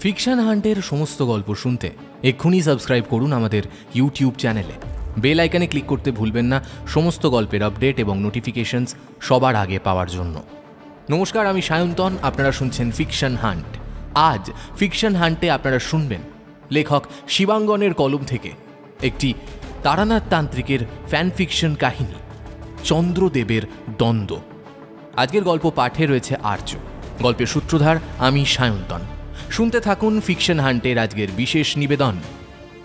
Fiction হান্টের সমস্ত গল্প শুনতে এক্ষুনি সাবস্ক্রাইব করুন আমাদের ইউটিউব চ্যানেলে। বেল আইকনে ক্লিক করতে ভুলবেন না সমস্ত গল্পের আপডেট এবং নোটিফিকেশনস সবার আগে পাওয়ার জন্য। নমস্কার, আমি সায়ন্তন, আপনারা শুনছেন ফিকশন হান্ট। আজ ফিকশন হান্টে আপনারা শুনবেন লেখক শিবাঙ্গনের কলম থেকে একটি তারানাথ তান্ত্রিকের ফ্যান ফিকশন কাহিনী চন্দ্রদেবের দ্বন্দ্ব। আজকের গল্প পাঠে রয়েছে আর্য, গল্পের সূত্রধার আমি সায়ন্তন। শুনতে থাকুন ফিকশন হান্টের আজকের বিশেষ নিবেদন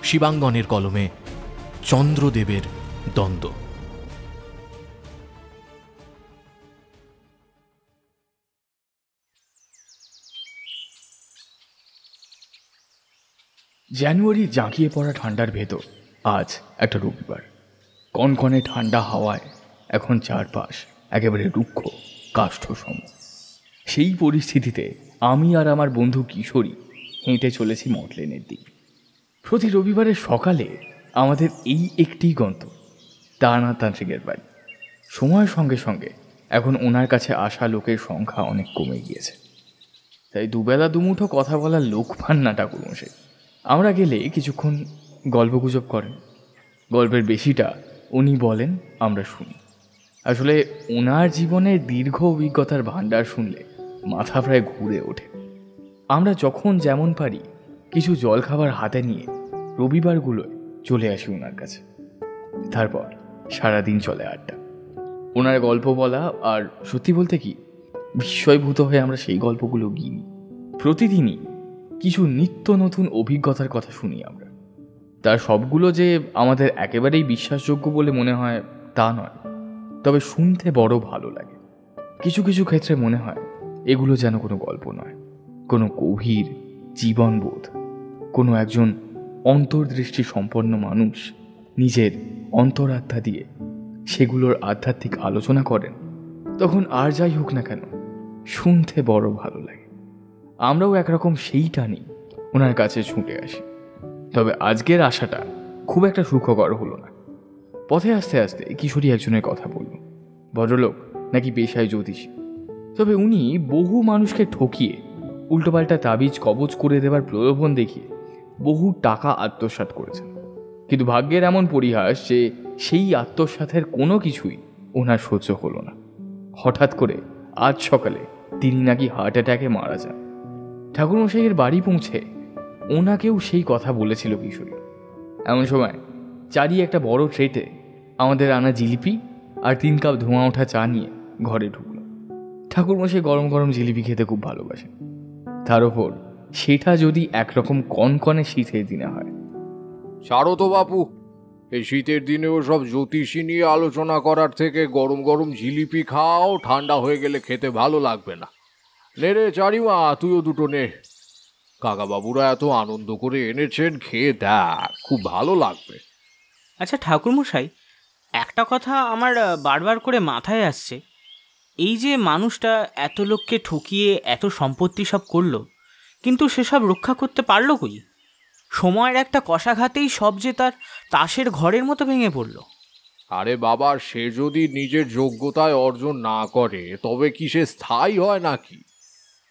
শিবাঙ্গনের কলমে চন্দ্রদেবের দ্বন্দ্ব। জানুয়ারি জাঁকিয়ে পড়া ঠান্ডার ভেতর আজ একটা রবিবার। কনকনে ঠান্ডা হাওয়ায় এখন চারপাশ একেবারে রুক্ষ কাষ্ঠসম। সেই পরিস্থিতিতে আমি আর আমার বন্ধু কিশোরী হেঁটে চলেছি মটলেনের দিকে। প্রতি রবিবারের সকালে আমাদের এই একটি গন্তব্য, তারানাথ তান্ত্রিকের বাড়ি। সময়ের সঙ্গে সঙ্গে এখন ওনার কাছে আসা লোকের সংখ্যা অনেক কমে গিয়েছে, তাই দুবেলা দুমুঠো কথা বলার লোক পান না ঠাকুরমশাই। আমরা গেলে কিছুক্ষণ গল্পগুজব করেন, গল্পের বেশিটা উনি বলেন, আমরা শুনি। আসলে ওনার জীবনের দীর্ঘ অভিজ্ঞতার ভাণ্ডার শুনলে মাথা প্রায় ঘুরে ওঠে। আমরা যখন যেমন পারি কিছু জলখাবার হাতে নিয়ে রবিবারগুলোয় চলে আসি ওনার কাছে। তারপর সারাদিন চলে আড্ডা, ওনার গল্প বলা, আর সত্যি বলতে কি বিস্ময়ভূত হয়ে আমরা সেই গল্পগুলো গিনি। প্রতিদিনই কিছু নিত্য নতুন অভিজ্ঞতার কথা শুনি আমরা। তার সবগুলো যে আমাদের একেবারেই বিশ্বাসযোগ্য বলে মনে হয় তা নয়, তবে শুনতে বড় ভালো লাগে। কিছু কিছু ক্ষেত্রে মনে হয় এগুলো যেন কোনো গল্প নয়, কোনো গভীর জীবনবোধ, কোনো একজন অন্তর্দৃষ্টি সম্পন্ন মানুষ নিজের অন্তরাত্মা দিয়ে সেগুলোর আধ্যাত্মিক আলোচনা করেন। তখন আর যাই হোক না কেন শুনতে বড় ভালো লাগে। আমরাও একরকম সেই টানি ওনার কাছে ছুটে আসি। তবে আজকের আশাটা খুব একটা সুখকর হলো না। পথে আস্তে আস্তে কিশোরী একজনের কথা বলল, ভদ্রলোক নাকি পেশায় জ্যোতিষী, তবে উনি বহু মানুষকে ঠকিয়ে উল্টোপাল্টা তাবিজ কবজ করে দেবার প্রলোভন দেখিয়ে বহু টাকা আত্মসাৎ করেছেন। কিন্তু ভাগ্যের এমন পরিহাস যে সেই আত্মসাতের কোনো কিছুই ওনার সহ্য হলো না। হঠাৎ করে আজ সকালে তিনি নাকি হার্ট অ্যাটাকে মারা যান। ঠাকুরমশাইয়ের বাড়ি পৌঁছে ওনাকেও সেই কথা বলেছিল কিশোরী। এমন সময় চারি একটা বড় ট্রেতে আমাদের আনা জিলিপি আর 3 কাপ ধোঁয়া ওঠা চা নিয়ে ঘরে ঢুকলো। ঠাকুরমশাই গরম গরম জিলিপি খেতে খুব ভালোবাসেন, তার ওপর সেটা যদি একরকম কনকনে শীতের দিনে হয়। ছাড়ো তো বাপু, এই শীতের দিনেও সব জ্যোতিষী নিয়ে আলোচনা করার থেকে গরম গরম জিলিপি খাও, ঠান্ডা হয়ে গেলে খেতে ভালো লাগবে না। নে রে চারিমা, তুইও দুটো নে। কাকা বাবুরা এত আনন্দ করে এনেছেন, খেয়ে দেখ, খুব ভালো লাগবে। আচ্ছা ঠাকুরমশাই, একটা কথা আমার বারবার করে মাথায় আসছে। এই যে মানুষটা এত লোককে ঠকিয়ে এত সম্পত্তি সব করলো, কিন্তু সেসব রক্ষা করতে পারলো কই? সময়ের একটা কষাঘাতেই সব যে তার তাসের ঘরের মতো ভেঙে পড়লো। আরে বাবা, সে যদি নিজের যোগ্যতায় অর্জন না করে তবে কি সে স্থায়ী হয় নাকি?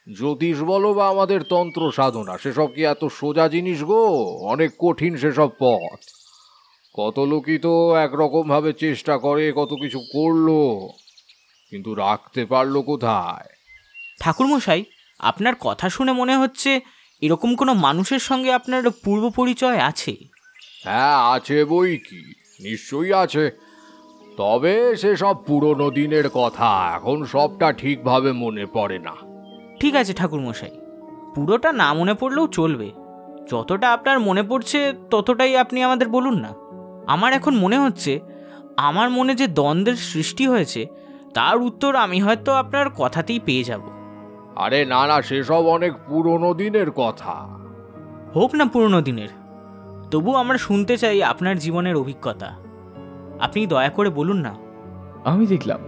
জ্যোতিষ বলো বা আমাদের তন্ত্র সাধনা, সেসব কি এত সোজা জিনিস গো? অনেক কঠিন সেসব পথ। কত লোকই তো একরকম ভাবে চেষ্টা করে, কত কিছু করলো, কিন্তু রাখতে পারলো কোথায়? ঠাকুরমশাই, আপনার কথা শুনে মনে হচ্ছে এরকম কোনো মানুষের সঙ্গে আপনার পূর্ব পরিচয় আছে। হ্যাঁ আছে বই কি, নিশ্চয়ই আছে। তবে সেসব পুরনো দিনের কথা, এখন সবটা ঠিকভাবে মনে পড়ে না। ঠিক আছে ঠাকুরমশাই, পুরোটা না মনে পড়লেও চলবে। যতটা আপনার মনে পড়ছে ততটাই আপনি আমাদের বলুন না। আমার এখন মনে হচ্ছে আমার মনে যে দ্বন্দ্বের সৃষ্টি হয়েছে তার উত্তর আমি হয়তো আপনার কথাতেই পেয়ে যাব। আরে না না, সেসব অনেক পুরনো দিনের কথা। হোক না পুরনো দিনের, তবু আমরা শুনতে চাই আপনার জীবনের অভিজ্ঞতা। আপনি দয়া করে বলুন না। আমি দেখলাম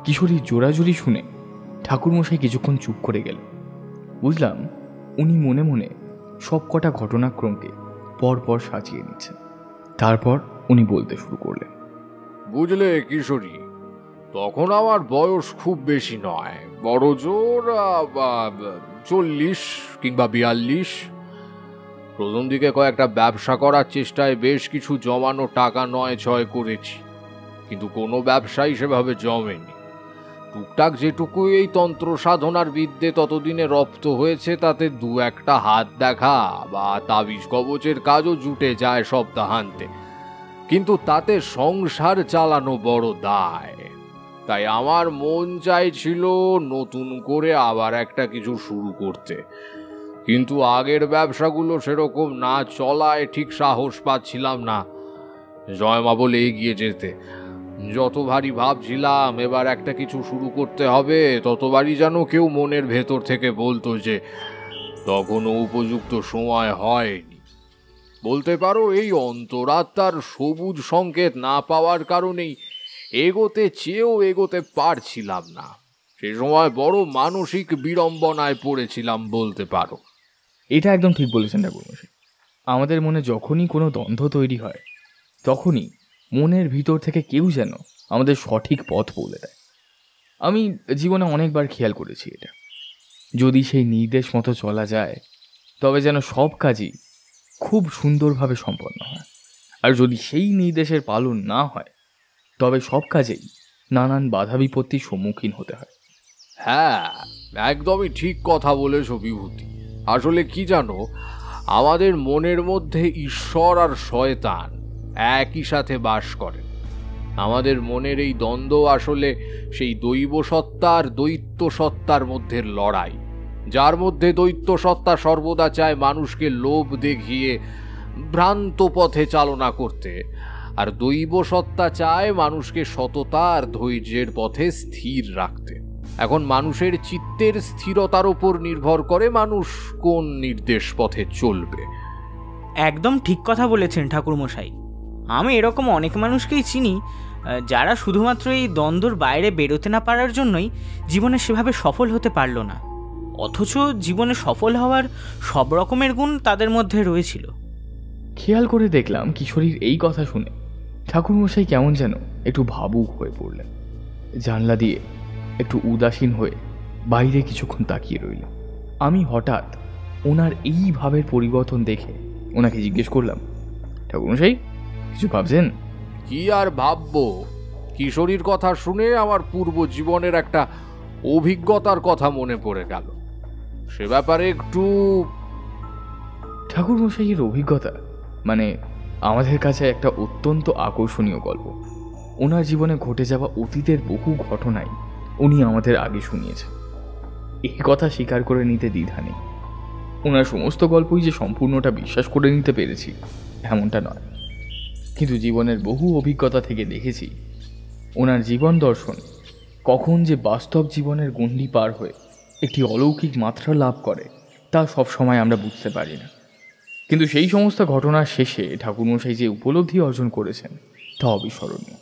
কিশোরী জোরাজুরি শুনে ঠাকুরমশাই কিছুক্ষণ চুপ করে গেল। বুঝলাম উনি মনে মনে সব কটা ঘটনাক্রমকে পরপর সাজিয়ে নিচ্ছেন। তারপর উনি বলতে শুরু করলেন, বুঝলে কিশোরী, তখন আমার বয়স খুব বেশি নয়, বড় জোর 40 কিংবা 42। প্রথম দিকে কয়েকটা ব্যবসা করার চেষ্টায় বেশ কিছু জমানো টাকা নয় ছয় করেছি, কিন্তু কোনো ব্যবসাই সেভাবে জমেনি। টুকটাক যেটুকু এই তন্ত্র সাধনার বিদ্যে ততদিনে রপ্ত হয়েছে তাতে দু একটা হাত দেখা বা তাবিজ কবচের কাজও জুটে যায় সপ্তাহান্তে, কিন্তু তাতে সংসার চালানো বড় দায়। তাই আমার মন চাইছিল নতুন করে আবার একটা কিছু শুরু করতে, কিন্তু আগের ব্যবসাগুলো সেরকম না চলায় ঠিক সাহস পাচ্ছিলাম না জয়মা বলে এগিয়ে যেতে। যতবারই ভাবছিলাম এবার একটা কিছু শুরু করতে হবে, ততবারই যেন কেউ মনের ভেতর থেকে বলতো যে তখনও উপযুক্ত সময় হয়নি। বলতে পারো এই অন্তরাত্মার সবুজ সংকেত না পাওয়ার কারণেই এগোতে চেয়েও এগোতে পারছিলাম না। সে সময় বড় মানসিক বিড়ম্বনায় পড়েছিলাম বলতে পারো। এটা একদম ঠিক বলেছেন ঠাকুরমশাই। আমাদের মনে যখনই কোনো দ্বন্দ্ব তৈরি হয় তখনই মনের ভিতর থেকে কেউ যেন আমাদের সঠিক পথ বলে দেয়। আমি জীবনে অনেকবার খেয়াল করেছি এটা। যদি সেই নির্দেশ মতো চলা যায় তবে যেন সব কাজই খুব সুন্দরভাবে সম্পন্ন হয়, আর যদি সেই নির্দেশের পালন না হয় তবে সব কাজেই নানান বাধা বিপত্তির সম্মুখীন হতে হয়। হ্যাঁ, একদমই ঠিক কথা বলেছ বিভূতি। আসলে কি জানো, আমাদের মনের মধ্যে ঈশ্বর আর শয়তান একই সাথে বাস করে। আমাদের মনের এই দ্বন্দ্ব আসলে সেই দৈব সত্তা আর দৈত্য সত্তার মধ্যে লড়াই, যার মধ্যে দৈত্য সত্তা সর্বদা চায় মানুষকে লোভ দেখিয়ে ভ্রান্ত পথে চালনা করতে, আর দৈব সত্তা চায় মানুষকে সততা আর ধৈর্যের পথে স্থির রাখতে। এখন মানুষের চিত্তের স্থিরতার উপর নির্ভর করে মানুষ কোন নির্দেশ পথে চলবে। একদম ঠিক কথা বলেছেন ঠাকুরমশাই। আমি এরকম অনেক মানুষকেই চিনি যারা শুধুমাত্র এই দ্বন্দ্বর বাইরে বেরোতে না পারার জন্যই জীবনে সেভাবে সফল হতে পারল না, অথচ জীবনে সফল হওয়ার সব রকমের গুণ তাদের মধ্যে রয়েছিল। খেয়াল করে দেখলাম কিশোরীর এই কথা শুনে ঠাকুরমশাই কেমন যেন একটু ভাবুক হয়ে পড়লেন। জানলা দিয়ে একটু উদাসীন হয়ে বাইরে কিছুক্ষণ তাকিয়ে রইল। আমি হঠাৎ ওনার এই ভাবের পরিবর্তন দেখে ওনাকে জিজ্ঞেস করলাম, ঠাকুরমশাই কিছু ভাবছেন? কি আর ভাববো, কিশোরীর কথা শুনে আমার পূর্ব জীবনের একটা অভিজ্ঞতার কথা মনে পড়ে গেল। সে ব্যাপারে একটু। ঠাকুরমশাইয়ের অভিজ্ঞতা মানে আমাদের কাছে একটা অত্যন্ত আকর্ষণীয় গল্প। ওনার জীবনে ঘটে যাওয়া অতীতের বহু ঘটনাই উনি আমাদের আগে শুনিয়েছেন। এই কথা স্বীকার করে নিতে দ্বিধা নেই। ওনার সমস্ত গল্পই যে সম্পূর্ণটা বিশ্বাস করে নিতে পেরেছি এমনটা নয়, কিন্তু জীবনের বহু অভিজ্ঞতা থেকে দেখেছি ওনার জীবন দর্শন কখন যে বাস্তব জীবনের গণ্ডি পার হয়ে একটি অলৌকিক মাত্রা লাভ করে তা সবসময় আমরা বুঝতে পারি না। কিন্তু সেই সমস্ত ঘটনার শেষে ঠাকুরমশাই যে উপলব্ধি অর্জন করেছেন তা অবিস্মরণীয়।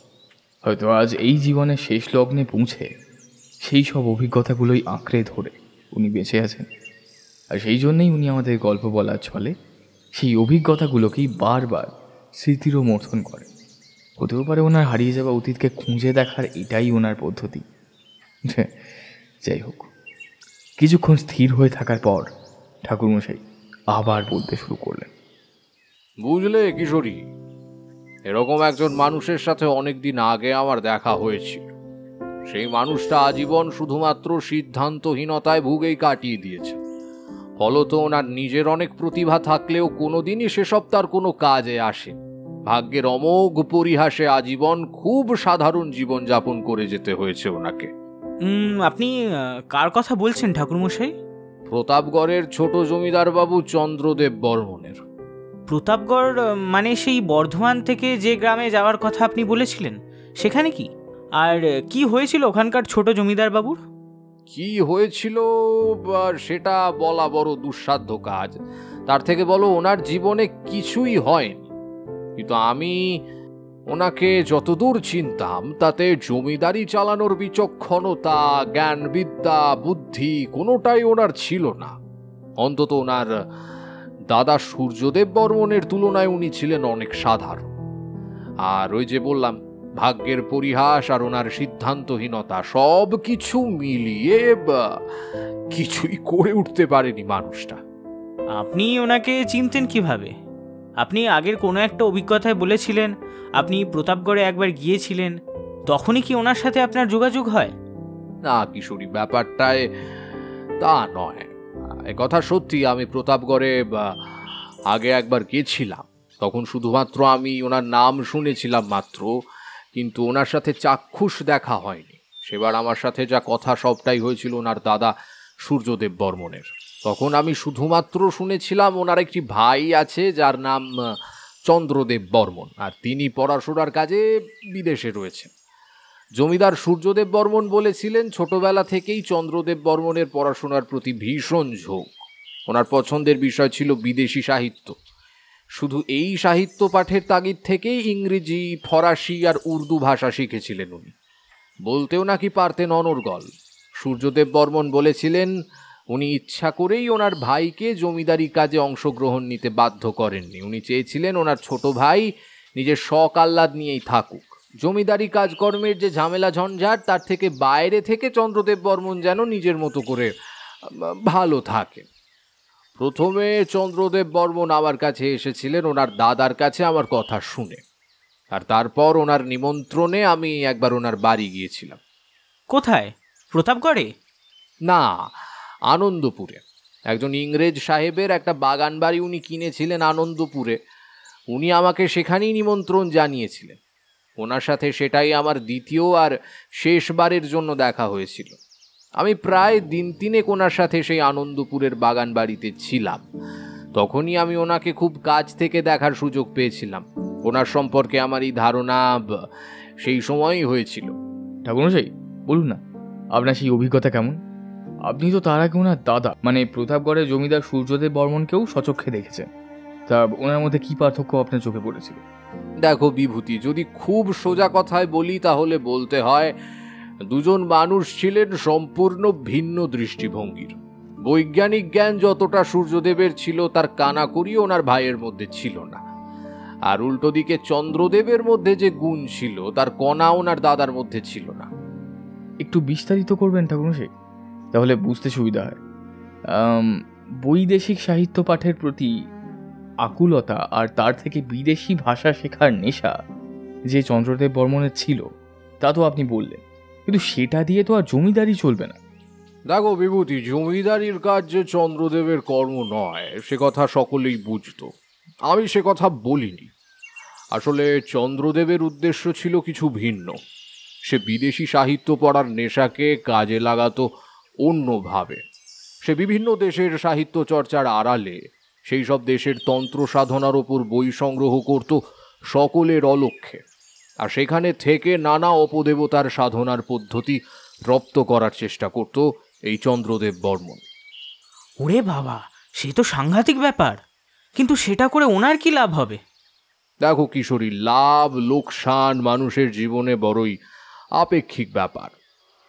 হয়তো আজ এই জীবনের শেষ লগ্নে পৌঁছে সেই সব অভিজ্ঞতাগুলোই আঁকড়ে ধরে উনি বেঁচে আছেন, আর সেই জন্যেই উনি আমাদের গল্প বলার ছলে সেই অভিজ্ঞতাগুলোকেই বারবার স্মৃতিরোমন্থন করেন। হতেও পারে ওনার হারিয়ে যাওয়া অতীতকে খুঁজে দেখার এটাই ওনার পদ্ধতি। যাই হোক, কিছুক্ষণ স্থির হয়ে থাকার পর ঠাকুরমশাই আবার বলতে শুরু করলেন, বুঝলে কিশোরী, এরকম একজন মানুষের সাথে অনেকদিন আগে আমার দেখা হয়েছিল। সেই মানুষটা আজীবন শুধুমাত্র সিদ্ধান্তহীনতায় ভুগেই কাটিয়ে দিয়েছে। ফলত ওনার নিজের অনেক প্রতিভা থাকলেও কোনোদিনই সেসব তার কোনো কাজে আসে। ভাগ্যের অমোঘ পরিহাসে আজীবন খুব সাধারণ জীবন যাপন করে যেতে হয়েছে ওনাকে। আপনি কার কথা বলছেন ঠাকুরমশাই? প্রতাপগড়ের ছোট জমিদার বাবু চন্দ্রদেব বর্মনের। প্রতাপগড় মানে সেই বর্ধমান থেকে যে গ্রামে যাওয়ার কথা আপনি বলেছিলেন সেখানে কি? আর কি হয়েছিল ওখানকার ছোট জমিদার বাবুর? কি হয়েছিল সেটা বলা বড় দুঃসাধ্য কাজ। তার থেকে বলো ওনার জীবনে কিছুই হয়নি, কিন্তু আমি ওনাকে যতদূর চিনতাম তাতে জমিদারি চালানোর বিচক্ষণতা, জ্ঞান, বিদ্যা, বুদ্ধি কোনোটাই ওনার ছিল না। অন্তত ওনার দাদা সূর্যদেব বর্মনের তুলনায় উনি ছিলেন অনেক সাধারণ। আর ওই যে বললাম, ভাগ্যের পরিহাস আর ওনার সিদ্ধান্তহীনতা সব কিছু মিলিয়ে কিছুই করে উঠতে পারেনি মানুষটা। আপনি ওনাকে চিনতেন কিভাবে? আপনি আগের কোনো একটা অভিজ্ঞতায় বলেছিলেন আপনি প্রতাপগড়ে একবার গিয়েছিলেন, তখনই কি ওনার সাথে আপনার যোগাযোগ হয়? না কিশোরী, ব্যাপারটায় তা নয়। কথা সত্যি, আমি প্রতাপগড়ে আগে একবার গেছিলাম। তখন শুধুমাত্র আমি ওনার নাম শুনেছিলাম মাত্র, কিন্তু ওনার সাথে চাক্ষুষ দেখা হয়নি। সেবার আমার সাথে যা কথা সবটাই হয়েছিল ওনার দাদা সূর্যদেব বর্মনের। তখন আমি শুধুমাত্র শুনেছিলাম ওনার একটি ভাই আছে যার নাম চন্দ্রদেব বর্মন, আর তিনি পড়াশোনার কাজে বিদেশে রয়েছেন। জমিদার সূর্যদেব বর্মন বলেছিলেন ছোটবেলা থেকেই চন্দ্রদেব বর্মনের পড়াশোনার প্রতি ভীষণ ঝোঁক। ওনার পছন্দের বিষয় ছিল বিদেশি সাহিত্য। শুধু এই সাহিত্য পাঠের তাগিদ থেকেই ইংরেজি, ফরাসি আর উর্দু ভাষা শিখেছিলেন উনি। বলতেও নাকি পারতেন অনর্গল। সূর্যদেব বর্মন বলেছিলেন উনি ইচ্ছা করেই ওনার ভাইকে জমিদারি কাজে অংশগ্রহণ নিতে বাধ্য করেননি। উনি চেয়েছিলেন ওনার ছোট ভাই নিজের শখ আহ্লাদ নিয়েই থাকুক। জমিদারি কাজকর্মের যে ঝামেলা ঝঞ্ঝাট, তার থেকে বাইরে থেকে চন্দ্রদেব বর্মন যেন নিজের মতো করে ভালো থাকে। প্রথমে চন্দ্রদেব বর্মন আমার কাছে এসেছিলেন ওনার দাদার কাছে আমার কথা শুনে, আর তারপর ওনার নিমন্ত্রণে আমি একবার ওনার বাড়ি গিয়েছিলাম। কোথায়? প্রতাপগড়ে? না, আনন্দপুরে। একজন ইংরেজ সাহেবের একটা বাগান বাড়ি উনি কিনেছিলেন আনন্দপুরে। উনি আমাকে সেখানেই নিমন্ত্রণ জানিয়েছিলেন। ওনার সাথে সেটাই আমার দ্বিতীয় আর শেষবারের জন্য দেখা হয়েছিল। আমি প্রায় দিন তিনেক ওনার সাথে সেই আনন্দপুরের বাগান বাড়িতে ছিলাম। তখনই আমি ওনাকে খুব কাছ থেকে দেখার সুযোগ পেয়েছিলাম। ওনার সম্পর্কে আমার এই ধারণা সেই সময়ই হয়েছিল। ঠাকুরমশাই, বলুন না, আপনার সেই অভিজ্ঞতা কেমন? আপনি তো তার আগে ওনার দাদা মানে প্রতাপগড়ের জমিদার সূর্যদেব বর্মনকেও সচক্ষে দেখেছেন। তা ওনার মধ্যে কি পার্থক্য আপনার চোখে পড়েছিল? দেখো বিভূতি, যদি খুব সোজা কথায় বলি তাহলে বলতে হয় দুজন মানুষ ছিলেন সম্পূর্ণ ভিন্ন দৃষ্টিভঙ্গির। বৈজ্ঞানিক জ্ঞান যতটা সূর্যদেবের ছিল তার কানাকড়ি ওনার ভাইয়ের মধ্যে ছিল না। আর উল্টো দিকে চন্দ্রদেবের মধ্যে যে গুণ ছিল তার কণা ওনার দাদার মধ্যে ছিল না। একটু বিস্তারিত করবেন ঠাকুরমশাই, তাহলে বুঝতে সুবিধা হয়। বৈদেশিক সাহিত্য পাঠের প্রতি আকুলতা আর তার থেকে বিদেশি ভাষা শেখার নেশা যে চন্দ্রদেব বর্মনের ছিল তা তো আপনি বললেন, কিন্তু সেটা দিয়ে তো আর জমিদারি চলবে না। দেখো বিভূতি, জমিদারির কাজ যে চন্দ্রদেবের কর্ম নয় সে কথা সকলেই বুঝত। আমি সে কথা বলিনি। আসলে চন্দ্রদেবের উদ্দেশ্য ছিল কিছু ভিন্ন। সে বিদেশি সাহিত্য পড়ার নেশাকে কাজে লাগাতো অন্যভাবে। সে বিভিন্ন দেশের সাহিত্য চর্চার আড়ালে সেই সব দেশের তন্ত্র সাধনার ওপর বই সংগ্রহ করত সকলের অলক্ষ্যে, আর সেখানে থেকে নানা অপদেবতার সাধনার পদ্ধতি রপ্ত করার চেষ্টা করত এই চন্দ্রদেব বর্মন। ওরে বাবা, সে তো সাংঘাতিক ব্যাপার। কিন্তু সেটা করে ওনার কি লাভ হবে? দেখো কিশোরী, লাভ লোকসান মানুষের জীবনে বড়ই আপেক্ষিক ব্যাপার।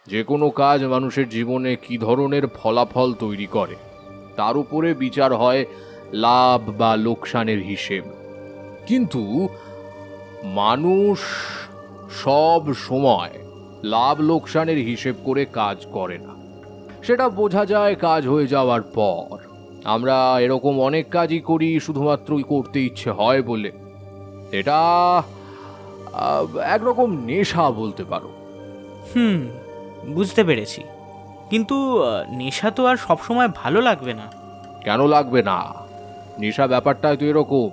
যে কোনো কাজ মানুষের জীবনে কি ধরনের ফলাফল তৈরি করে তার উপরে বিচার হয় লাভ বা লোকসানের হিসেব। কিন্তু মানুষ সব সময় লাভ লোকসানের হিসেব করে কাজ করে না। সেটা বোঝা যায় কাজ হয়ে যাওয়ার পর। আমরা এরকম অনেক কাজই করি শুধুমাত্রই করতে ইচ্ছে হয় বলে। এটা একরকম নেশা বলতে পারো। বুঝতে পেরেছি। কিন্তু নেশা তো আর সবসময় ভালো লাগবে না। কেন লাগবে না? নেশা ব্যাপারটাই তো এরকম।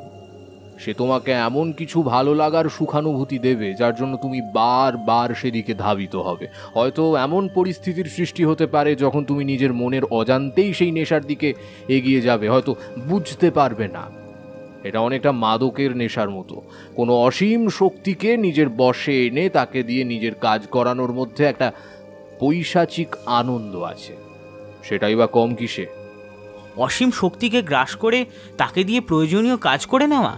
সে তোমাকে এমন কিছু ভালো লাগার সুখানুভূতি দেবে যার জন্য তুমি বারবার সেদিকে ধাবিত হবে। হয়তো এমন পরিস্থিতির সৃষ্টি হতে পারে যখন তুমি নিজের মনের অজান্তেই সেই নেশার দিকে এগিয়ে যাবে, হয়তো বুঝতে পারবে না। এটা অনেকটা মাদকের নেশার মতো। কোনো অসীম শক্তিকে নিজের বশে এনে তাকে দিয়ে নিজের কাজ করানোর মধ্যে একটা পৈশাচিক আনন্দ আছে। সেটাই বা কম কিসে? অসীম শক্তিকে গ্রাস করে তাকে দিয়ে প্রয়োজনীয় কাজ করে নেওয়া,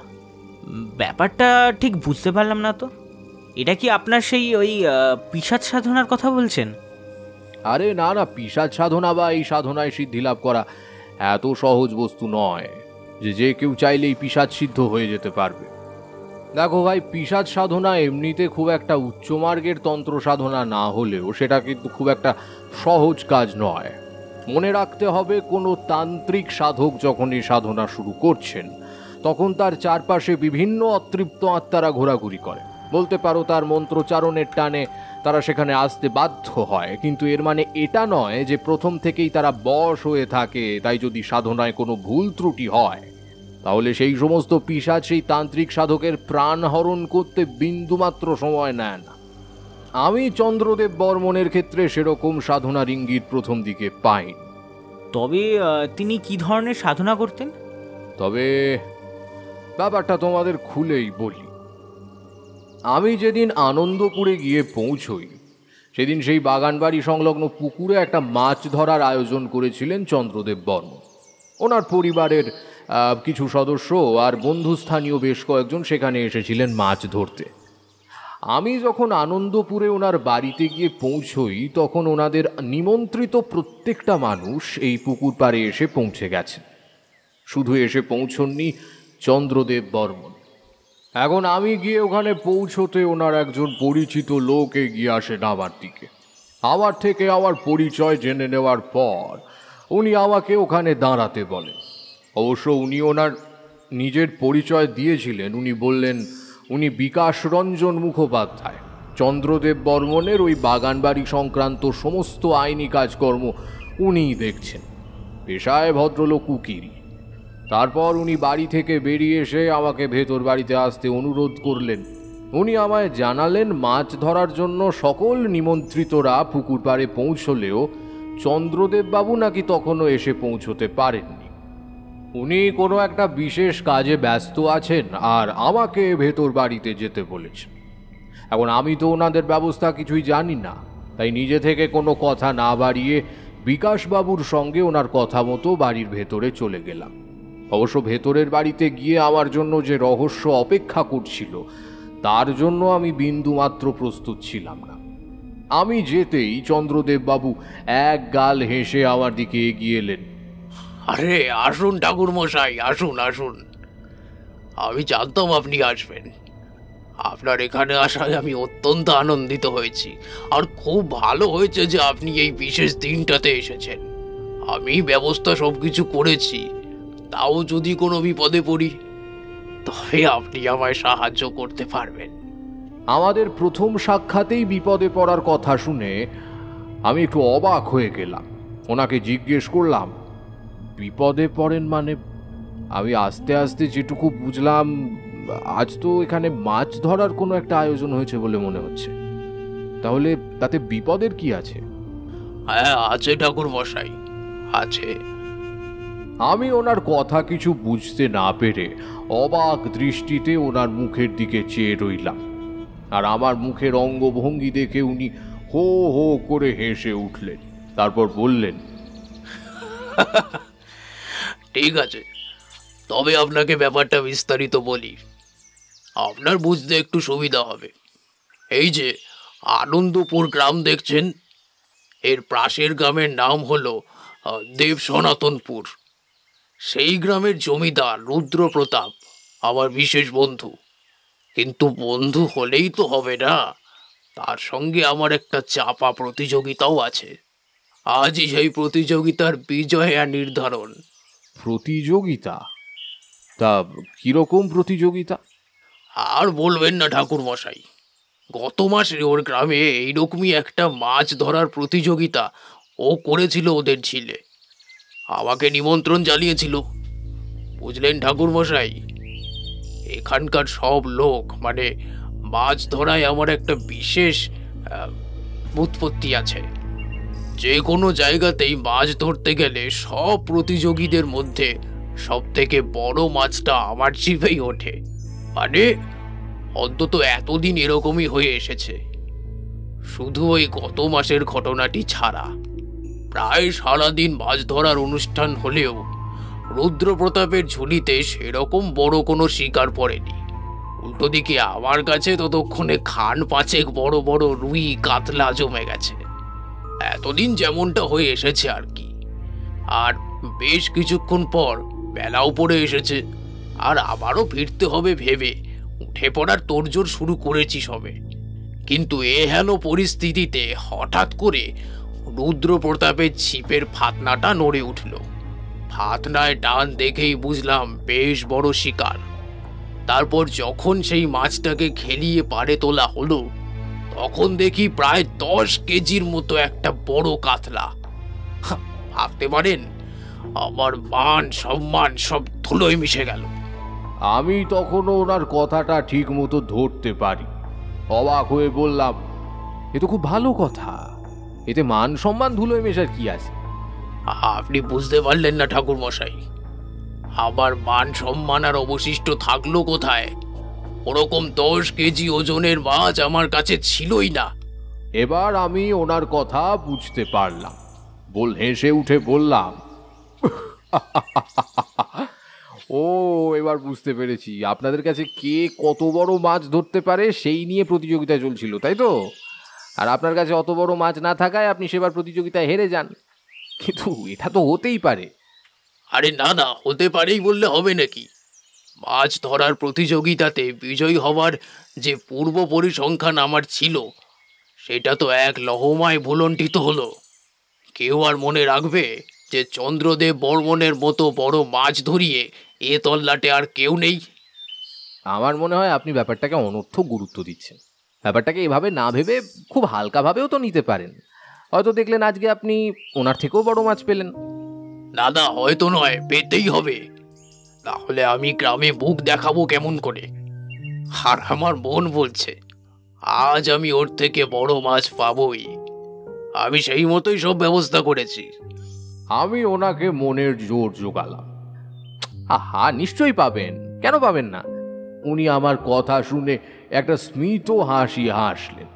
ব্যাপারটা ঠিক বুঝতে পারলাম না তো। এটা কি আপনার সেই ওই পিশাচ সাধনার কথা বলছেন? আরে না না, পিশাচ সাধনা বা এই সাধনায় সিদ্ধি লাভ করা এত সহজ বস্তু নয় যে যে কেউ চাইলেই পিশাচ সিদ্ধ হয়ে যেতে পারবে। দেখো ভাই, পিশাচ সাধনা এমনিতে খুব একটা উচ্চমার্গের তন্ত্র সাধনা না হলেও সেটা কিন্তু খুব একটা সহজ কাজ নয়। মনে রাখতে হবে, কোনো তান্ত্রিক সাধক যখন এই সাধনা শুরু করছেন তখন তার চারপাশে বিভিন্ন অতৃপ্ত আত্মারা ঘোরাঘুরি করে। বলতে পারো তার মন্ত্রোচ্চারণের টানে তারা সেখানে আসতে বাধ্য হয়, কিন্তু এর মানে এটা নয় যে প্রথম থেকেই তারা বশ হয়ে থাকে। তাই যদি সাধনায় কোনো ভুল ত্রুটি হয় তাহলে সেই সমস্ত পিশাচ সেই তান্ত্রিক সাধকের প্রাণ হরণ করতে বিন্দুমাত্র সময় নেয় না। আমি চন্দ্রদেব বর্মনের ক্ষেত্রে সেরকম সাধনার ইঙ্গিত প্রথম দিকে পাইনি। তবে তিনি কি ধরনের সাধনা করতেন? তবে ব্যাপারটা তোমাদের খুলেই বলি। আমি যেদিন আনন্দপুরে গিয়ে পৌঁছই সেদিন সেই বাগানবাড়ি সংলগ্ন পুকুরে একটা মাছ ধরার আয়োজন করেছিলেন চন্দ্রদেব বর্মন। ওনার পরিবারের কিছু সদস্য আর বন্ধুস্থানীয় বেশ কয়েকজন সেখানে এসেছিলেন মাছ ধরতে। আমি যখন আনন্দপুরে ওনার বাড়িতে গিয়ে পৌঁছই তখন ওনাদের নিমন্ত্রিত প্রত্যেকটা মানুষ এই পুকুর পাড়ে এসে পৌঁছে গেছে। শুধু এসে পৌঁছননি চন্দ্রদেব বর্মন। এখন আমি গিয়ে ওখানে পৌঁছতে ওনার একজন পরিচিত লোক এগিয়ে আসেন আমার দিকে। আমার থেকে আমার পরিচয় জেনে নেওয়ার পর উনি আমাকে ওখানে দাঁড়াতে বলেন। অবশ্য উনি ওনার নিজের পরিচয় দিয়েছিলেন। উনি বললেন উনি বিকাশ রঞ্জন মুখোপাধ্যায়, চন্দ্রদেব বর্মনের ওই বাগানবাড়ি সংক্রান্ত সমস্ত আইনি কাজকর্ম উনিই দেখছেন। পেশায় ভদ্রলোক উকিল। তারপর উনি বাড়ি থেকে বেরিয়ে এসে আমাকে ভেতর বাড়িতে আসতে অনুরোধ করলেন। উনি আমায় জানালেন মাছ ধরার জন্য সকল নিমন্ত্রিতরা পুকুর পাড়ে পৌঁছলেও চন্দ্রদেব বাবু নাকি তখনও এসে পৌঁছতে পারেননি। উনি কোনো একটা বিশেষ কাজে ব্যস্ত আছেন আর আমাকে ভেতর বাড়িতে যেতে বলেছেন। এখন আমি তো ওনাদের ব্যবস্থা কিছুই জানি না, তাই নিজে থেকে কোনো কথা না বাড়িয়ে বিকাশবাবুর সঙ্গে ওনার কথা মতো বাড়ির ভেতরে চলে গেলাম। অবশ্য ভেতরের বাড়িতে গিয়ে আমার জন্য যে রহস্য অপেক্ষা করছিল তার জন্য আমি বিন্দুমাত্র প্রস্তুত ছিলাম না। আমি যেতেই চন্দ্রদেব বাবু এক গাল হেসে আমার দিকে এগিয়ে এলেন। আরে আসুন ঠাকুরমশাই, আসুন আসুন। আমি জানতাম আপনি আসবেন। আপনার এখানে আসায় আমি অত্যন্ত আনন্দিত হয়েছি, আর খুব ভালো হয়েছে যে আপনি এই বিশেষ দিনটাতে এসেছেন। আমি ব্যবস্থা সব কিছু করেছি, তাও যদি কোনো বিপদে পড়ি তবে আপনি আমায় সাহায্য করতে পারবেন। আমাদের প্রথম সাক্ষাতেই বিপদে পড়ার কথা শুনে আমি একটু অবাক হয়ে গেলাম। ওনাকে জিজ্ঞেস করলাম, বিপদে পড়েন মানে? আমি আস্তে আস্তে যেটুকু বুঝলাম, আজ তো এখানে মাছ ধরার কোনো একটা আয়োজন হয়েছে বলে মনে হচ্ছে। তাহলে তাতে বিপদের কি আছে? হ্যাঁ আছে ঠাকুরমশাই, আছে। আমি ওনার কথা কিছু বুঝতে না পেরে অবাক দৃষ্টিতে ওনার মুখের দিকে চেয়ে রইলাম। আর আমার মুখের অঙ্গভঙ্গি দেখে উনি হো হো করে হেসে উঠলেন। তারপর বললেন, ঠিক আছে, তবে আপনাকে ব্যাপারটা বিস্তারিত বলি, আপনার বুঝতে একটু সুবিধা হবে। এই যে আনন্দপুর গ্রাম দেখছেন, এর পাশের গ্রামের নাম হলো দেব সনাতনপুর। সেই গ্রামের জমিদার রুদ্রপ্রতাপ আমার বিশেষ বন্ধু। কিন্তু বন্ধু হলেই তো হবে না, তার সঙ্গে আমার একটা চাপা প্রতিযোগিতাও আছে। আজই সেই প্রতিযোগিতার বিজয় আর নির্ধারণ। প্রতিযোগিতা? তা কিরকম প্রতিযোগিতা? আর বলবেন না ঠাকুর মশাই, গত মাসে ওর গ্রামে এইরকমই একটা মাছ ধরার প্রতিযোগিতা ও করেছিল ওদের ঝিলে। আমাকে নিমন্ত্রণ জানিয়েছিল। বুঝলেন ঠাকুর মশাই, এখানকার সব লোক মানে মাছ ধরায় আমার একটা বিশেষ উৎপত্তি আছে। যে কোনো জায়গাতেই মাছ ধরতে গেলে সব প্রতিযোগীদের মধ্যে সব থেকে বড় মাছটা আমার জিভেই ওঠে। মানে অন্তত এতদিন এরকমই হয়ে এসেছে। শুধু ওই গত মাসের ঘটনাটি ছাড়া প্রায় সারাদিন মাছ ধরার অনুষ্ঠান হলেও রুদ্রপ্রতাপের ঝুলিতে সেরকম বড় কোনো শিকার পড়েনি। উল্টো দিকে আমার কাছে ততক্ষণে খান পাঁচেক বড় বড় রুই কাতলা জমে গেছে। এতদিন যেমনটা হয়ে এসেছে আর কি। আর বেশ কিছুক্ষণ পর বেলাও পড়ে এসেছে, আর আবারও ফিরতে হবে ভেবে উঠে পড়ার তোড়জোড় শুরু করেছি সবে। কিন্তু এহেন পরিস্থিতিতে হঠাৎ করে রুদ্র প্রতাপের ছিপের ফাতনাটা নড়ে উঠল। ফাতনায় টান দেখেই বুঝলাম বেশ বড় শিকার। তারপর যখন সেই মাছটাকে খেলিয়ে পাড়ে তোলা হলো, তখন দেখি প্রায় 10 কেজির মতো একটা বড় কাতলা। ভাবতে পারেন, আমার মান সম্মান সব ধুলোয় মিশে গেল। আমি তখনও ওনার কথাটা ঠিক মতো ধরতে পারি। অবাক হয়ে বললাম, এ তো খুব ভালো কথা, এতে মান সম্মান ধুলোয় মেশার কি আছে? আপনি বুঝতে পারলেন না ঠাকুর মশাই, আমার মান সম্মান আর অবশিষ্ট থাকলো কোথায়? ওরকম 10 কেজি ওজনের মাছ আমার কাছে ছিলই না। এবার আমি ওনার কথা বুঝতে পারলাম। হেসে উঠে বললাম, ও এবার বুঝতে পেরেছি, আপনাদের কাছে কে কত বড় মাছ ধরতে পারে সেই নিয়ে প্রতিযোগিতা চলছিল, তাই তো? আর আপনার কাছে অত বড় মাছ না থাকায় আপনি সেবার প্রতিযোগিতায় হেরে যান। কিন্তু এটা তো হতেই পারে। আরে না না, হতে পারেই বললে হবে নাকি? মাছ ধরার প্রতিযোগিতাতে বিজয়ী হওয়ার যে পূর্ব পরিসংখ্যান আমার ছিল, সেটা তো এক লহমায় ভুলণ্ঠিত হলো। কেউ আর মনে রাখবে যে চন্দ্রদেব বর্মনের মতো বড় মাছ ধরিয়ে এ তল্লাটে আর কেউ নেই? আমার মনে হয় আপনি ব্যাপারটাকে অনর্থক গুরুত্ব দিচ্ছেন। ব্যাপারটাকে এভাবে না ভেবে খুব হালকাভাবেও তো নিতে পারেন। হয়তো দেখলেন আজকে আপনি ওনার থেকেও বড় মাছ পেলেন। না না, হয়তো নয়, পেতেই হবে, তাহলে আমি গ্রামে মুখ দেখাবো কেমন করে? আর আমার মন বলছে আজ আমি ওর থেকে বড় মাছ পাবোই। আমি সেই মতোই সব ব্যবস্থা করেছি। আমি ওনাকে মনের জোর জোগালাম। আহা, নিশ্চয়ই পাবেন, কেন পাবেন না? উনি আমার কথা শুনে একটা স্মিত হাসি হাসলেন।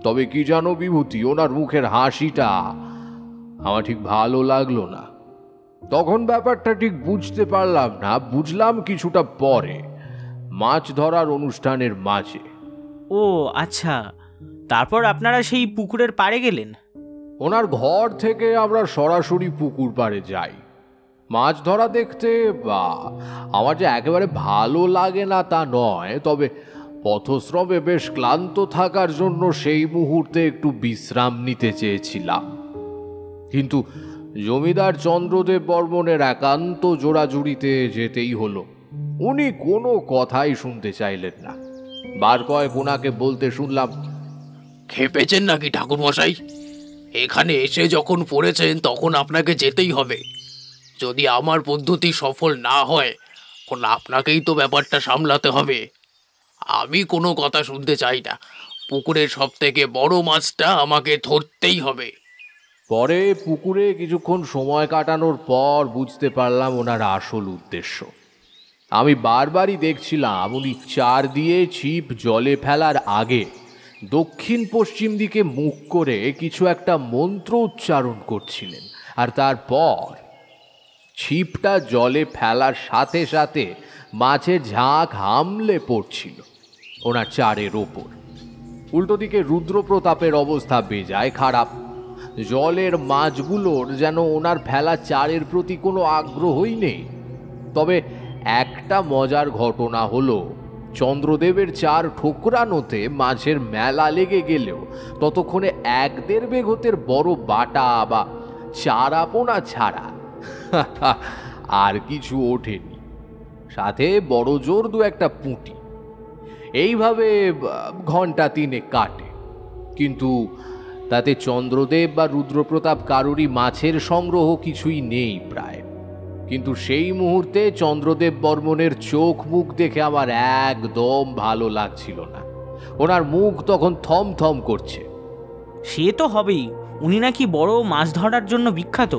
তবে কি জানো বিভূতি, ওনার মুখের হাসিটা আমার ঠিক ভালো লাগলো না। তখন ব্যাপারটা ঠিক বুঝতে পারলাম না, বুঝলাম কিছুটা পরে, মাছ ধরার অনুষ্ঠানের মাঝে। ও আচ্ছা, তারপর আপনারা সেই পুকুরের পাড়ে গেলেন? ওনার ঘর থেকে আমরা সরাসরি পুকুর পাড়ে যাই মাছ ধরা দেখতে। বা আমার যে একেবারে ভালো লাগে না তা নয়, তবে পথশ্রমে বেশ ক্লান্ত থাকার জন্য সেই মুহূর্তে একটু বিশ্রাম নিতে চেয়েছিলাম। কিন্তু জমিদার চন্দ্রদেব বর্মনের একান্ত জোড়াজুড়িতে যেতেই হলো। উনি কোনো কথাই শুনতে চাইলেন না। বার কয়েক ওনাকে বলতে শুনলাম, খেপেছেন নাকি ঠাকুর মশাই? এখানে এসে যখন পড়েছেন তখন আপনাকে যেতেই হবে। যদি আমার পদ্ধতি সফল না হয়, তখন আপনাকেই তো ব্যাপারটা সামলাতে হবে। আমি কোনো কথা শুনতে চাই না। পুকুরের সব থেকে বড় মাছটা আমাকে ধরতেই হবে। পরে পুকুরে কিছুক্ষণ সময় কাটানোর পর বুঝতে পারলাম ওনার আসল উদ্দেশ্য। আমি বারবারই দেখছিলাম উনি চার দিয়ে ছিপ জলে ফেলার আগে দক্ষিণ পশ্চিম দিকে মুখ করে কিছু একটা মন্ত্র উচ্চারণ করছিলেন, আর তারপর ছিপটা জলে ফেলার সাথে সাথে মাছের ঝাঁক হামলে পড়ছিল ওনার চারের ওপর। উল্টো দিকে রুদ্রপ্রতাপের অবস্থা বেজায় খারাপ। জলের মাছগুলোর যেন ওনার ফেলা চারের প্রতি কোনো আগ্রহই নেই। তবে একটা মজার ঘটনা হলো, চন্দ্রদেবের চার ঠোকরানোতে মাছের মেলা লেগে গেলেও ততক্ষণে 1-1.5 বেঘতের বড় বাটা বা চারাপোনা ছাড়া আর কিছু ওঠেনি, সাথে বড় জোর 2-1টা পুঁটি। এইভাবে ঘন্টা 3 কাটে, কিন্তু তাতে চন্দ্রদেব বা রুদ্রপ্রতাপ কারুরই মাছের সংগ্রহ কিছুই নেই প্রায়। কিন্তু সেই মুহূর্তে চন্দ্রদেব বর্মনের চোখ মুখ দেখে আমার একদম ভালো লাগছিল না। ওনার মুখ তখন থমথম করছে। সে তো হবেই, উনি নাকি বড় মাছ ধরার জন্য বিখ্যাত।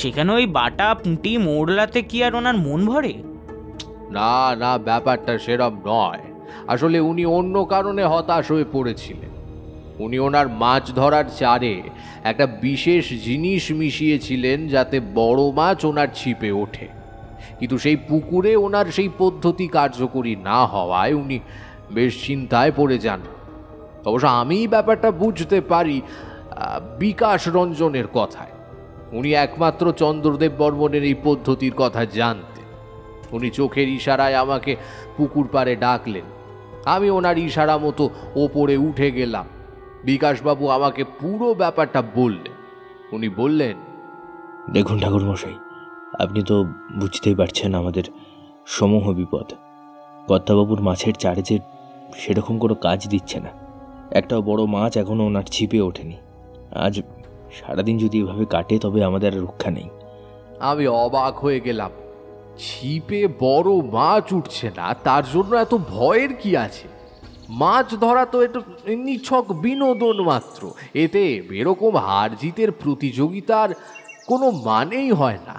সেখানে ওই বাটা পুঁটি মোড়লাতে কি আর ওনার মন ভরে? না না, ব্যাপারটা সেরম নয়। আসলে উনি অন্য কারণে হতাশ হয়ে পড়েছিলেন। উনি ওনার মাছ ধরার চারে একটা বিশেষ জিনিস মিশিয়েছিলেন যাতে বড় মাছ ওনার ছিপে ওঠে। কিন্তু সেই পুকুরে ওনার সেই পদ্ধতি কার্যকরী না হওয়ায় উনি বেশ চিন্তায় পড়ে যান। অবশ্য আমি ব্যাপারটা বুঝতে পারি বিকাশ রঞ্জনের কথায়। উনি একমাত্র চন্দ্রদেব বর্মনের এই পদ্ধতির কথা জানতেন। উনি চোখের ইশারায় আমাকে পুকুর পাড়ে ডাকলেন। আমি ওনার ইশারা মতো ওপরে উঠে গেলাম। বিকাশবাবু আমাকে পুরো ব্যাপারটা বললেন। উনি বললেন, দেখুন ঠাকুরমশাই, আপনি তো বুঝতেই পারছেন আমাদের সমূহ বিপদ। কর্তাবাবুর মাছের চারে যে সেরকম কোনো কাজ দিচ্ছে না। একটাও বড় মাছ এখনও ওনার ছিপে ওঠেনি। আজ সারাদিন যদি এভাবে কাটে তবে আমাদের আর রক্ষা নেই। আমি অবাক হয়ে গেলাম। ছিপে বড় মাছ উঠছে না, তার জন্য এত ভয়ের কি আছে? মাছ ধরা তো একটু নিছক বিনোদন মাত্র। এতে এরকম হার জিতের প্রতিযোগিতার কোনো মানেই হয় না।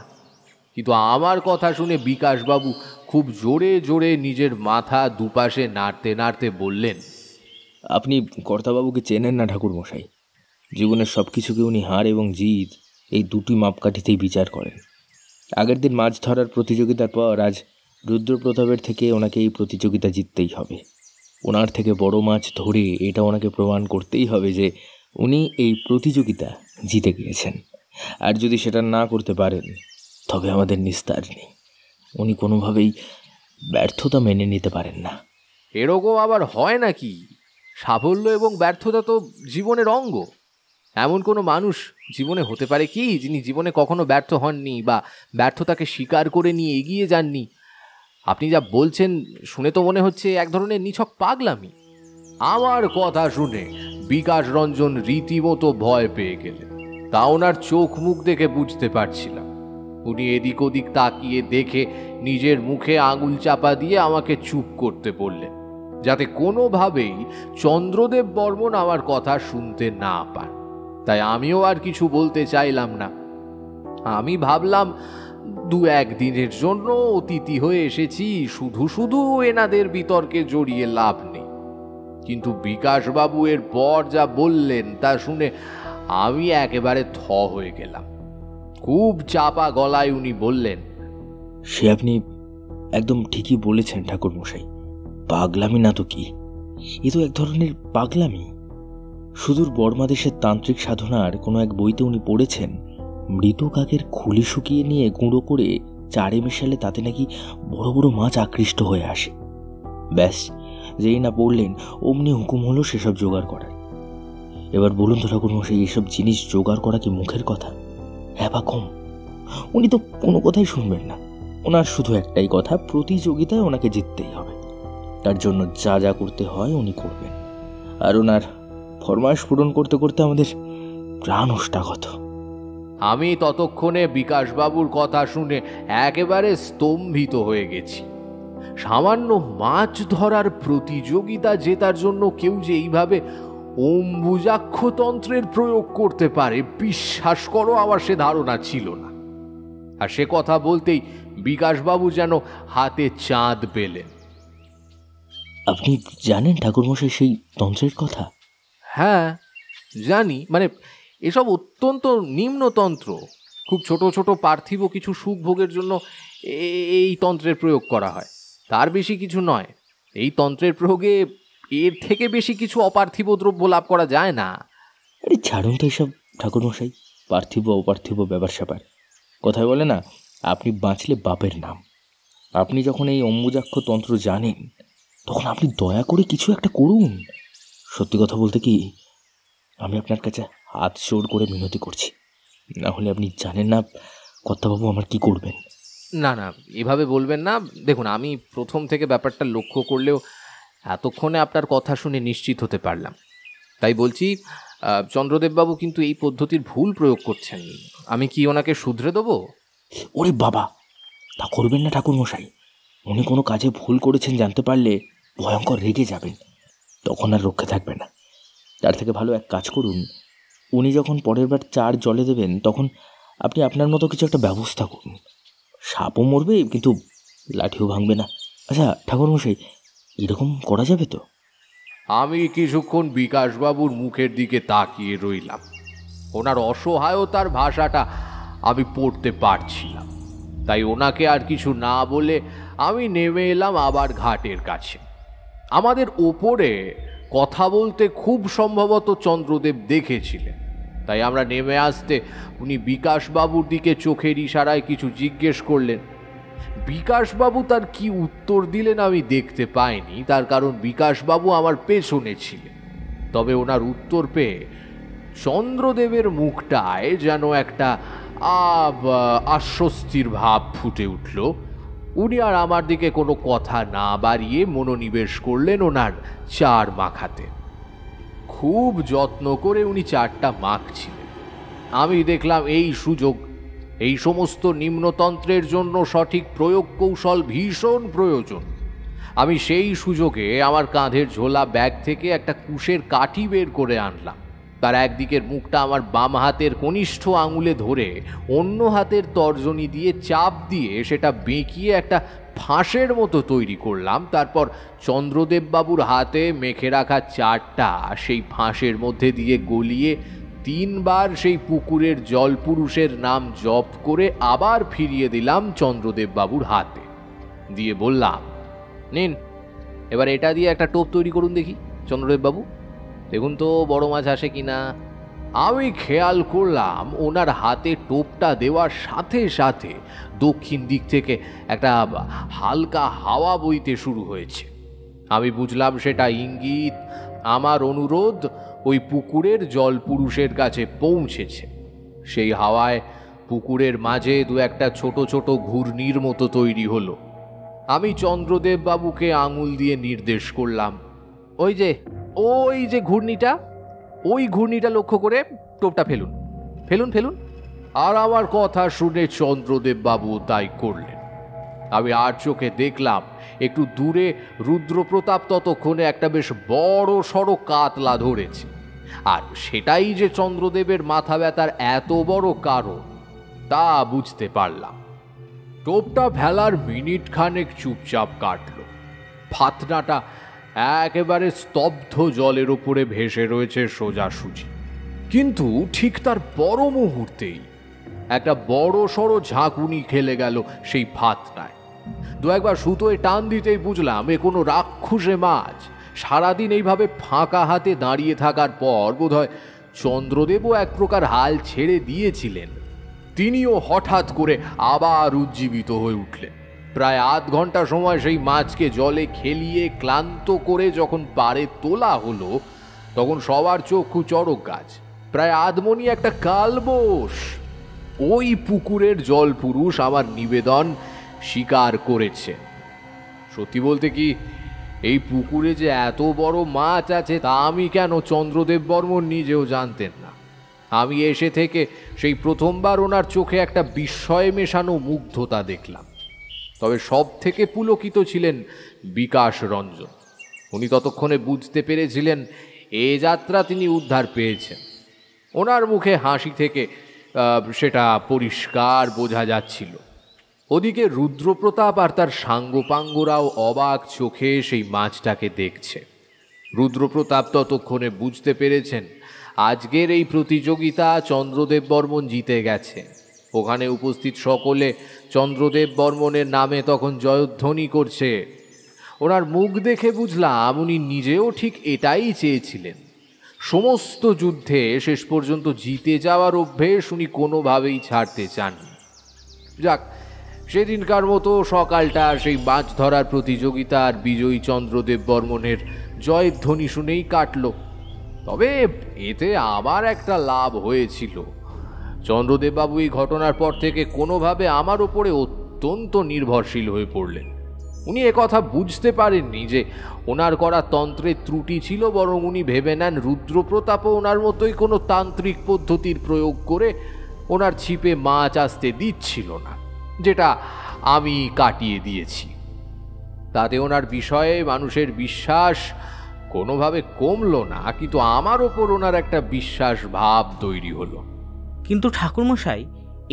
কিন্তু আমার কথা শুনে বিকাশবাবু খুব জোরে জোরে নিজের মাথা দুপাশে নাড়তে নাড়তে বললেন, আপনি কর্তাবাবুকে চেনেন না ঠাকুরমশাই। জীবনের সব কিছুকে উনি হার এবং জিত এই দুটি মাপকাঠিতেই বিচার করেন। আগের দিন মাছ ধরার প্রতিযোগিতার পর আজ রুদ্রপ্রতাপের থেকে ওনাকে এই প্রতিযোগিতা জিততেই হবে। ওনার থেকে বড় মাছ ধরে এটা ওনাকে প্রমাণ করতেই হবে যে উনি এই প্রতিযোগিতা জিতে গিয়েছেন। আর যদি সেটা না করতে পারেন তবে আমাদের নিস্তার নেই। উনি কোনোভাবেই ব্যর্থতা মেনে নিতে পারেন না। এরকম আবার হয় নাকি? সাফল্য এবং ব্যর্থতা তো জীবনের অঙ্গ। এমন কোনো মানুষ জীবনে হতে পারে কি যিনি জীবনে কখনো ব্যর্থ হননি বা ব্যর্থতাকে স্বীকার করে নিয়ে এগিয়ে যাননি? আপনি যা বলছেন শুনে তো মনে হচ্ছে এক ধরনের নিছক পাগলামি। আমার কথা শুনে বিকাশ রঞ্জন রীতিমতো ভয় পেয়ে গেলেন। তা ওনার চোখ মুখ দেখে বুঝতে পারছিলাম। উনি এদিক ওদিক তাকিয়ে দেখে নিজের মুখে আঙুল চাপা দিয়ে আমাকে চুপ করতে বললেন, যাতে কোনোভাবেই চন্দ্রদেব বর্মন আমার কথা শুনতে না পান। তাই আমিও আর কিছু বলতে চাইলাম না। আমি ভাবলাম 2-1 দিনের জন্য অতিথি হয়ে এসেছি, শুধু শুধু এনাদের বিতর্কে জড়িয়ে লাভ নেই। কিন্তু বিকাশবাবু এর পর যা বললেন তা শুনে আমি একেবারে থ হয়ে গেলাম। খুব চাপা গলায় উনি বললেন, সে আপনি একদম ঠিকই বলেছেন ঠাকুরমশাই। পাগলামি না তো কি, এ তো এক ধরনের পাগলামি। সুদূর বর্মাদেশের তান্ত্রিক সাধনার কোনো এক বইতে উনি পড়েছেন, মৃত কাকের খুলি শুকিয়ে নিয়ে গুঁড়ো করে চারে মেশালে তাতে নাকি বড় বড় মাছ আকৃষ্ট হয়ে আসে। ব্যাস, যেই না পড়লেন অমনি হুকুম হলো সেসব জোগাড় করার। এবার বলুন তো ঠাকুরমশাই, এইসব জিনিস জোগাড় করা কি মুখের কথা? হ্যাঁ বা কম? উনি তো কোনো কথাই শুনবেন না। ওনার শুধু একটাই কথা, প্রতিযোগিতায় ওনাকে জিততেই হবে। তার জন্য যা যা করতে হয় উনি করবেন। আর ওনার ফরমায়েশ পূরণ করতে করতে আমাদের প্রাণ ওষ্ঠাগত। আমি ততক্ষণে বিকাশবাবুর কথা শুনে একেবারে স্তম্ভিত হয়ে গেছি। সামান্য মাছ ধরার প্রতিযোগিতা জেতার জন্য কেউ যে এইভাবে অম্বুজাক্ষ তন্ত্রের প্রয়োগ করতে পারে, বিশ্বাস করো আমার সে ধারণা ছিল না। আর সে কথা বলতেই বিকাশবাবু যেন হাতে চাঁদ পেলেন। আপনি জানেন ঠাকুরমশাই সেই তন্ত্রের কথা? হ্যাঁ জানি, মানে এসব অত্যন্ত নিম্নতন্ত্র। খুব ছোট ছোট পার্থিব কিছু সুখ ভোগের জন্য এই তন্ত্রের প্রয়োগ করা হয়, তার বেশি কিছু নয়। এই তন্ত্রের প্রয়োগে এর থেকে বেশি কিছু অপার্থিব দ্রব্য লাভ করা যায় না। আরে ছাড়ুন তো এসব ঠাকুরমশাই, পার্থিব অপার্থিব ব্যাপার স্যাপার। কথায় বলে না, আপনি বাঁচলে বাপের নাম। আপনি যখন এই অম্বুজাক্ষ তন্ত্র জানেন তখন আপনি দয়া করে কিছু একটা করুন। সত্যি কথা বলতে কি, আমি আপনার কাছে হাত জোড় করে মিনতি করছি। না হলে আপনি জানেন না কর্তাবাবু আমার কি করবেন। না না, এভাবে বলবেন না। দেখুন, আমি প্রথম থেকে ব্যাপারটা লক্ষ্য করলেও এতক্ষণে আপনার কথা শুনে নিশ্চিত হতে পারলাম। তাই বলছি, চন্দ্রদেববাবু কিন্তু এই পদ্ধতির ভুল প্রয়োগ করছেন। আমি কি ওনাকে শুধরে দেবো? ওরে বাবা, তা করবেন না ঠাকুরমশাই। উনি কোনো কাজে ভুল করেছেন জানতে পারলে ভয়ঙ্কর রেগে যাবেন, তখন আর রক্ষে থাকবে না। তার থেকে ভালো এক কাজ করুন, উনি যখন পরের বার চার জলে দেবেন তখন আপনি আপনার মতো কিছু একটা ব্যবস্থা করুন। সাপও মরবে কিন্তু লাঠিও ভাঙবে না। আচ্ছা ঠাকুরমশাই, এরকম করা যাবে তো? আমি কিছুক্ষণ বিকাশবাবুর মুখের দিকে তাকিয়ে রইলাম। ওনার অসহায়তার ভাষাটা আমি পড়তে পারছিলাম। তাই ওনাকে আর কিছু না বলে আমি নেমে এলাম আবার ঘাটের কাছে। আমাদের ওপরে কথা বলতে খুব সম্ভবত চন্দ্রদেব দেখেছিলেন। তাই আমরা নেমে আসতে উনি বিকাশবাবুর দিকে চোখের ইশারায় কিছু জিজ্ঞেস করলেন। বিকাশবাবু তার কি উত্তর দিলেন আমি দেখতে পাইনি, তার কারণ বিকাশবাবু আমার পেছনে ছিলেন। তবে ওনার উত্তর পেয়ে চন্দ্রদেবের মুখটায় যেন একটা আশ্বস্তির ভাব ফুটে উঠল। উনি আর আমার দিকে কোনো কথা না বাড়িয়ে মনোনিবেশ করলেন ওনার চার মাখাতে। খুব যত্ন করে উনি চারটা মাখছিলেন। আমি দেখলাম এই সুযোগ, এই সমস্ত নিম্নতন্ত্রের জন্য সঠিক প্রয়োগ কৌশল ভীষণ প্রয়োজন। আমি সেই সুযোগে আমার কাঁধের ঝোলা ব্যাগ থেকে একটা কুশের কাঠি বের করে আনলাম। তার একদিকের মুখটা আমার বাম হাতের কনিষ্ঠ আঙুলে ধরে অন্য হাতের তর্জনী দিয়ে চাপ দিয়ে সেটা বেঁকিয়ে একটা ফাঁসের মতো তৈরি করলাম। তারপর চন্দ্রদেব বাবুর হাতে মেখে রাখা চারটা সেই ফাঁসের মধ্যে দিয়ে গলিয়ে 3 বার সেই পুকুরের জলপুরুষের নাম জপ করে আবার ফিরিয়ে দিলাম চন্দ্রদেব বাবুর হাতে, দিয়ে বললাম, নিন এবার এটা দিয়ে একটা টোপ তৈরি করুন দেখি চন্দ্রদেব বাবু, দেখুন তো বড় মাছ আসে কিনা। আমি খেয়াল করলাম ওনার হাতে টোপটা দেওয়ার সাথে সাথে দক্ষিণ দিক থেকে একটা হালকা হাওয়া বইতে শুরু হয়েছে। আমি বুঝলাম সেটা ইঙ্গিত আমার অনুরোধ ওই পুকুরের জলপুরুষের কাছে পৌঁছেছে। সেই হাওয়ায় পুকুরের মাঝে 2-1টা ছোট ছোট ঘূর্ণির মতো তৈরি হলো। আমি চন্দ্রদেব বাবুকে আঙুল দিয়ে নির্দেশ করলাম, ওই যে ঘূর্ণিটা, ওই ঘূর্ণিটা লক্ষ্য করে টোপটা ফেলুন ফেলুন ফেলুন। আর আমার কথা শুনে চন্দ্রদেব বাবু তাই করলেন। আমি আর চোখে দেখলাম একটু দূরে রুদ্রপ্রতাপ ততক্ষণে একটা বেশ বড় সড়ো কাতলা ধরেছে, আর সেটাই যে চন্দ্রদেবের মাথা ব্যথার এত বড় কারণ তা বুঝতে পারলাম। টোপটা ফেলার মিনিট খানেক চুপচাপ কাটল। ফাতনাটা একেবারে স্তব্ধ জলের উপরে ভেসে রয়েছে সোজাসুজি, কিন্তু ঠিক তার পর মুহূর্তেই একটা বড় সড়ো ঝাঁকুনি খেলে গেল সেই ফাতনায়। 2-1বার সুতোয় টান দিতেই বুঝলাম এ কোনো রাক্ষসে মাছ। সারাদিন এইভাবে ফাঁকা হাতে দাঁড়িয়ে থাকার পর বোধহয় চন্দ্রদেবও এক প্রকার হাল ছেড়ে দিয়েছিলেন। তিনিও হঠাৎ করে আবার উজ্জীবিত হয়ে উঠলেন। প্রায় আধ ঘন্টা সময় সেই মাছকে জলে খেলিয়ে ক্লান্ত করে যখন পাড়ে তোলা হলো, তখন সবার চক্ষু চড়ক গাছ। প্রায় আধমনি একটা কালবোস। ওই পুকুরের জলপুরুষ আমার নিবেদন স্বীকার করেছে। সত্যি বলতে কি, এই পুকুরে যে এত বড় মাছ আছে তা আমি কেন চন্দ্রদেব বর্মন নিজেও জানতেন না। আমি এসে থেকে সেই প্রথমবার ওনার চোখে একটা বিস্ময় মেশানো মুগ্ধতা দেখলাম। তবে সব থেকে পুলকিত ছিলেন বিকাশ রঞ্জন। উনি ততক্ষণে বুঝতে পেরেছিলেন এ যাত্রা তিনি উদ্ধার পেয়েছেন। ওনার মুখে হাসি থেকে সেটা পরিষ্কার বোঝা যাচ্ছিল। ওদিকে রুদ্রপ্রতাপ আর তার সাঙ্গপাঙ্গরাও অবাক চোখে সেই মাছটাকে দেখছে। রুদ্রপ্রতাপ ততক্ষণে বুঝতে পেরেছেন আজকের এই প্রতিযোগিতা চন্দ্রদেব বর্মন জিতে গেছে। ওখানে উপস্থিত সকলে চন্দ্রদেব বর্মনের নামে তখন জয়ধ্বনি করছে। ওনার মুখ দেখে বুঝলাম উনি নিজেও ঠিক এটাই চেয়েছিলেন। সমস্ত যুদ্ধে শেষ পর্যন্ত জিতে যাওয়ার অভ্যেস উনি কোনোভাবেই ছাড়তে চাননি। যাক, সেদিনকার মতো সকালটা সেই মাছ ধরার প্রতিযোগিতা আর বিজয়ী চন্দ্রদেব বর্মনের জয়ধ্বনি শুনেই কাটল। তবে এতে আমার একটা লাভ হয়েছিল। চন্দ্রদেববাবু এই ঘটনার পর থেকে কোনোভাবে আমার ওপরে অত্যন্ত নির্ভরশীল হয়ে পড়লেন। উনি একথা বুঝতে পারেননি যে ওনার করা তন্ত্রের ত্রুটি ছিল, বরং উনি ভেবে নেন রুদ্রপ্রতাপও ওনার মতোই কোনো তান্ত্রিক পদ্ধতির প্রয়োগ করে ওনার ছিপে মাছ আসতে দিচ্ছিল না, যেটা আমি কাটিয়ে দিয়েছি। তাতে ওনার বিষয়ে মানুষের বিশ্বাস কোনোভাবে কমলো না, কিন্তু আমার ওপর ওনার একটা বিশ্বাস ভাব তৈরি হলো। কিন্তু ঠাকুরমশাই,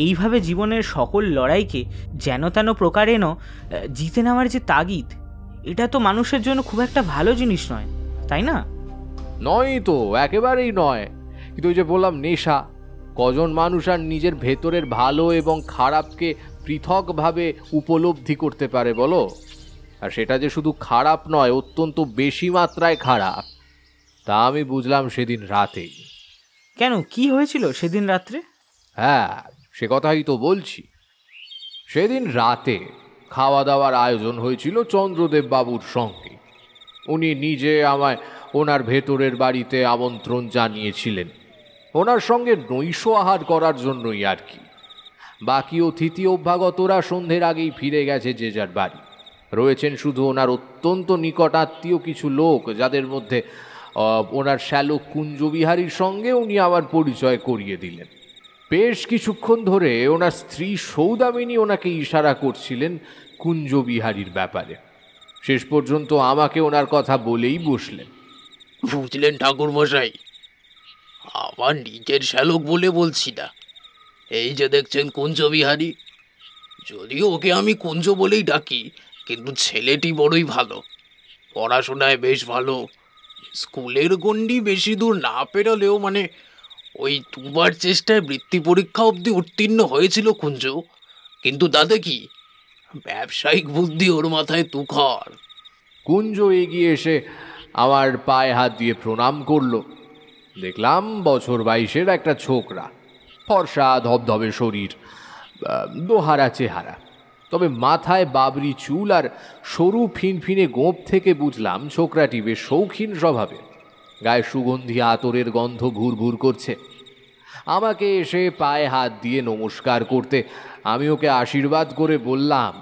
এইভাবে জীবনের সকল লড়াইকে যেন তেন প্রকারেণ জিতে নেওয়ার যে তাগিদ, এটা তো মানুষের জন্য খুব একটা ভালো জিনিস নয়, তাই না? নয় তো, একেবারেই নয়। কিন্তু ওই যে বললাম, নেশা। কজন মানুষ আর নিজের ভেতরের ভালো এবং খারাপকে পৃথকভাবে উপলব্ধি করতে পারে বলো? আর সেটা যে শুধু খারাপ নয়, অত্যন্ত বেশি মাত্রায় খারাপ, তা আমি বুঝলাম সেদিন রাতেই। কেন, কি হয়েছিল সেদিন রাত্রে? হ্যাঁ, সে কথাই তো বলছি। সেদিন রাতে খাওয়া দাওয়ার আয়োজন হয়েছিল চন্দ্রদেব বাবুর সঙ্গে। উনি নিজে আমায় ওনার ভেতরের বাড়িতে আমন্ত্রণ জানিয়েছিলেন। ওনার সঙ্গে নৈশ আহার করার জন্যই আর কি। বাকি অতিথি অভ্যাগতরা সন্ধ্যের আগেই ফিরে গেছে যে যার বাড়ি। রয়েছেন শুধু ওনার অত্যন্ত নিকট আত্মীয় কিছু লোক, যাদের মধ্যে ওনার শ্যালক কুঞ্জবিহারীর সঙ্গে উনি আমার পরিচয় করিয়ে দিলেন। বেশ কিছুক্ষণ ধরে ওনার স্ত্রী সৌদামিনী ওনাকে ইশারা করছিলেন কুঞ্জবিহারীর ব্যাপারে। শেষ পর্যন্ত আমাকে ওনার কথা বলেই বসলেন। বুঝলেন ঠাকুর মশাই, আমার নিজের শ্যালক বলে বলছি না, এই যে দেখছেন কুঞ্জবিহারী, যদিও ওকে আমি কুঞ্জ বলেই ডাকি, কিন্তু ছেলেটি বড়ই ভালো, পড়াশোনায় বেশ ভালো। স্কুলের গণ্ডি বেশি দূর না পেরোলেও মানে ওই 2বার চেষ্টায় বৃত্তি পরীক্ষা অবধি উত্তীর্ণ হয়েছিল কুঞ্জ, কিন্তু তাতে কি, ব্যবসায়িক বুদ্ধি ওর মাথায় তুখর। কুঞ্জ এগিয়ে এসে আমার পায়ে হাত দিয়ে প্রণাম করল। দেখলাম বছর 22-এর একটা ছোকরা, ফর্সা ধবধবে শরীর, দোহারা চেহারা, তবে মাথায় বাবরি চুল আর সরু ফিনফিনে গোঁপ থেকে বুঝলাম ছোকরাটি বেশ শৌখিন স্বভাবে। গায়ে সুগন্ধি আতরের গন্ধ ভুর ভুর করছে। আমাকে এসে পায়ে হাত দিয়ে নমস্কার করতে আমি ওকে আশীর্বাদ করে বললাম,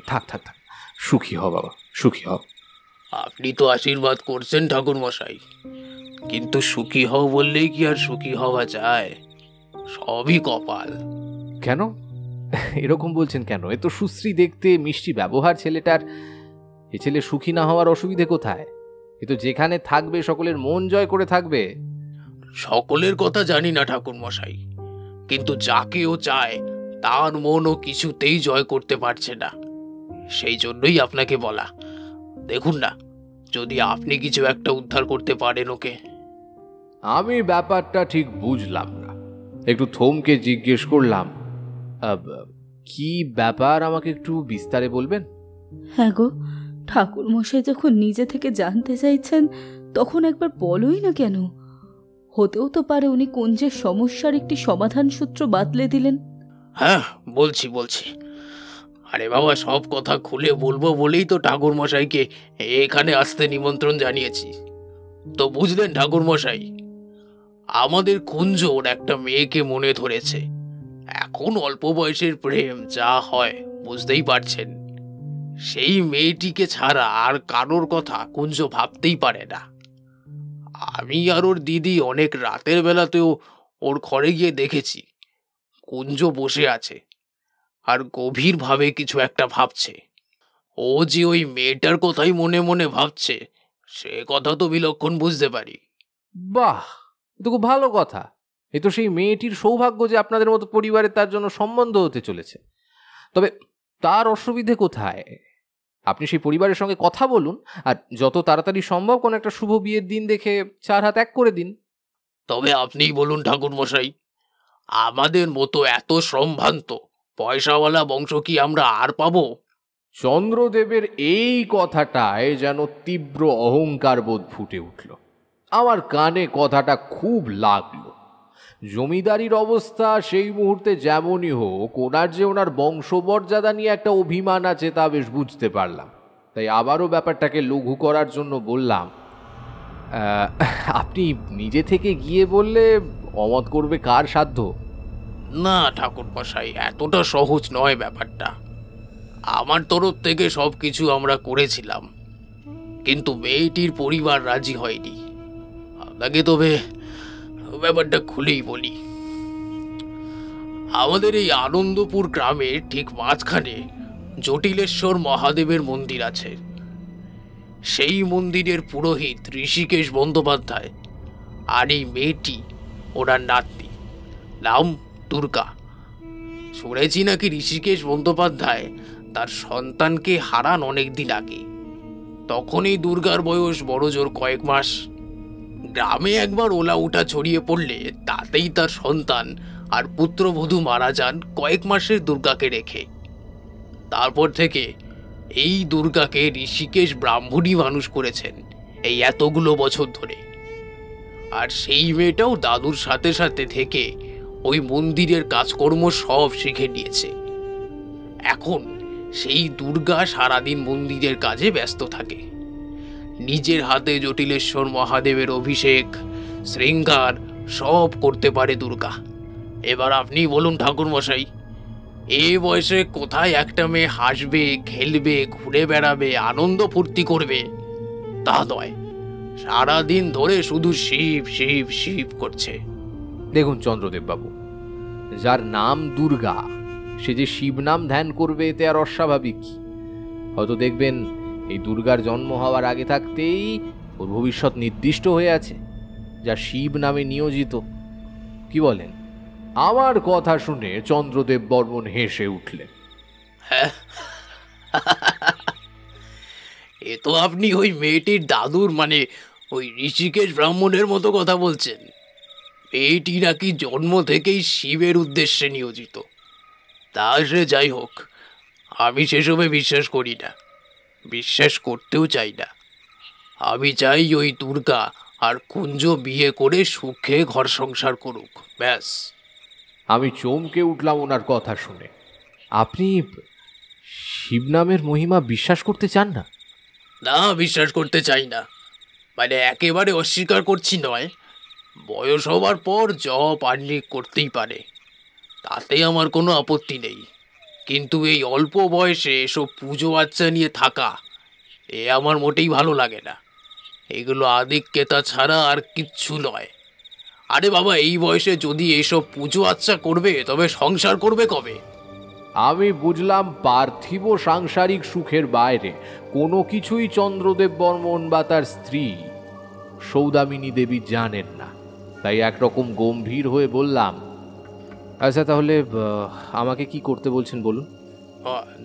থাক থাক থাক, সুখী হও বাবা, সুখী হও। আপনি তো আশীর্বাদ করছেন ঠাকুর মশাই, কিন্তু সুখী হও বললেই কি আর সুখী হওয়া যায়? সবই কপাল। কেন এরকম বলছেন কেন? এ তো সুশ্রী দেখতে, মিষ্টি ব্যবহার ছেলেটার। এ ছেলে সুখী না হওয়ার অসুবিধে কোথায়? এ তো যেখানে থাকবে সকলের মন জয় করে থাকবে। সকলের কথা জানি না ঠাকুর মশাই, কিন্তু যাকে ও চায় তার মন ও কিছুতেই জয় করতে পারছে না। সেই জন্যই আপনাকে বলা, দেখুন না যদি আপনি কিছু একটা উদ্ধার করতে পারেন ওকে। আমি ব্যাপারটা ঠিক বুঝলাম না, একটু থমকে জিজ্ঞেস করলাম, কি ব্যাপার আমাকে একটু বিস্তারে বলবেন? হ্যাঁ গো, ঠাকুর মশাই যখন নিজে থেকে জানতে চাইছেন তখন একবার বলোই না কেন। হতেও তো পারে উনি কুঞ্জের সমস্যার একটি সমাধান সূত্র বাতলে দিলেন। হ্যাঁ বলছি বলছি, আরে বাবা সব কথা খুলে বলবো বলেই তো ঠাকুর মশাইকে এখানে আসতে নিমন্ত্রণ জানিয়েছি। তো বুঝলেন ঠাকুর মশাই, আমাদের কুঞ্জর একটা মেয়েকে মনে ধরেছে। এখন অল্প বয়সের প্রেম যা হয় বুঝতেই পারছেন। সেই মেয়েটিকে ছাড়া আর কারোর কথা কুঞ্জ ভাবতেই পারে না। আমি আর ওর দিদি অনেক রাতের বেলাতেও ওর ঘরে গিয়ে দেখেছি কুঞ্জ বসে আছে আর গভীরভাবে কিছু একটা ভাবছে। ও যে ওই মেয়েটার কথাই মনে মনে ভাবছে সে কথা তো বিলক্ষণ বুঝতে পারি। বাহ, এ তো খুব ভালো কথা। এ তো সেই মেয়েটির সৌভাগ্য যে আপনাদের মতো পরিবারে তার জন্য সম্বন্ধ হতে চলেছে। তবে তার অসুবিধে কোথায়? আপনি সেই পরিবারের সঙ্গে কথা বলুন, আর যত তাড়াতাড়ি সম্ভব কোনো একটা শুভ বিয়ের দিন দেখে 4 হাত এক করে দিন। তবে আপনিই বলুন ঠাকুর মশাই, আমাদের মতো এত সম্ভ্রান্ত পয়সাওয়ালা বংশ কি আমরা আর পাবো? চন্দ্রদেবের এই কথাটায় যেন তীব্র অহংকার বোধ ফুটে উঠল। আমার কানে কথাটা খুব লাগলো। জমিদারির অবস্থা সেই মুহূর্তে যেমনই হোক, ওনার যে ওনার বংশমর্যাদা নিয়ে একটা অভিমান আছে তা বেশ বুঝতে পারলাম। তাই আবারও ব্যাপারটাকে লঘু করার জন্য বললাম, আপনি নিজে থেকে গিয়ে বললে অমত করবে কার সাধ্য? না ঠাকুর মশাই, এতটা সহজ নয় ব্যাপারটা। আমার তরফ থেকে সব কিছু আমরা করেছিলাম, কিন্তু মেয়েটির পরিবার রাজি হয়নি। আপনাকে তবে ব্যাপারটা খুলেই বলি। আমাদের এই আনন্দপুর গ্রামের ঠিক মাঝখানে জটিলেশ্বর মহাদেবের মন্দির আছে। সেই মন্দিরের পুরোহিত ঋষিকেশ বন্দ্যোপাধ্যায় আর এই মেয়েটি ওনার নাতনি, নাম দুর্গা। শুনেছি নাকি ঋষিকেশ বন্দ্যোপাধ্যায় তার সন্তানকে হারান অনেকদিন আগে। তখন এই দুর্গার বয়স বড় জোর কয়েক মাস। গ্রামে একবার ওলা উঠা ছড়িয়ে পড়লে তাতেই তার সন্তান আর পুত্রবধূ মারা যান কয়েক মাসের দুর্গাকে রেখে। তারপর থেকে এই দুর্গাকে ঋষিকেশ ব্রাহ্মণই মানুষ করেছেন এই এতগুলো বছর ধরে। আর সেই মেয়েটাও দাদুর সাথে সাথে থেকে ওই মন্দিরের কাজকর্ম সব শিখে নিয়েছে। এখন সেই দুর্গা সারাদিন মন্দিরের কাজে ব্যস্ত থাকে। নিজের হাতে জটিলেশ্বর মহাদেবের অভিষেক, শৃঙ্গার, সব করতে পারে দুর্গা। এবার আপনি বলুন ঠাকুর মশাই, এই বয়সে কোথায় একটা মেয়ে হাসবে, খেলবে, ঘুরে বেড়াবে, আনন্দ ফুর্তি করবে? তা নয়, সারাদিন ধরে শুধু শিব শিব শিব করছে। দেখুন চন্দ্রদেব বাবু, যার নাম দুর্গা সে যে শিব নাম ধ্যান করবে এতে আর অস্বাভাবিক কি? হয়তো দেখবেন এই দুর্গার জন্ম হওয়ার আগে থাকতেই ওর ভবিষ্যৎ নির্দিষ্ট হয়ে আছে, যা শিব নামে নিয়োজিত। কি বলেন? আমার কথা শুনে চন্দ্রদেব বর্মন হেসে উঠলেন। এ তো আপনি ওই মেয়েটির দাদুর মানে ওই ঋষিকেশ ব্রাহ্মণের মতো কথা বলছেন। মেয়েটি নাকি জন্ম থেকেই শিবের উদ্দেশ্যে নিয়োজিত। তা সে যাই হোক, আমি সেসবে বিশ্বাস করি না, বিশ্বাস করতেও চাই না। আমি চাই ওই দুর্গা আর কুঞ্জ বিয়ে করে সুখে ঘর সংসার করুক, ব্যাস। আমি চমকে উঠলাম ওনার কথা শুনে। আপনি শিব নামের মহিমা বিশ্বাস করতে চান না? না, বিশ্বাস করতে চাই না, মানে একেবারে অস্বীকার করছি নয়। বয়স হবার পর জপ আহ্নিক করতেই পারে, তাতে আমার কোনো আপত্তি নেই। কিন্তু এই অল্প বয়সে এসব পুজো আচ্চা নিয়ে থাকা, এ আমার মোটেই ভালো লাগে না। এগুলো আদিক্যতা ছাড়া আর কিচ্ছু নয়। আরে বাবা, এই বয়সে যদি এইসব পুজো আচ্চা করবে তবে সংসার করবে কবে? আমি বুঝলাম পার্থিব সাংসারিক সুখের বাইরে কোনো কিছুই চন্দ্রদেব বর্মন বা তার স্ত্রী সৌদামিনী দেবী জানেন না। তাই একরকম গম্ভীর হয়ে বললাম, আচ্ছা তাহলে আমাকে কি করতে বলছেন বলুন।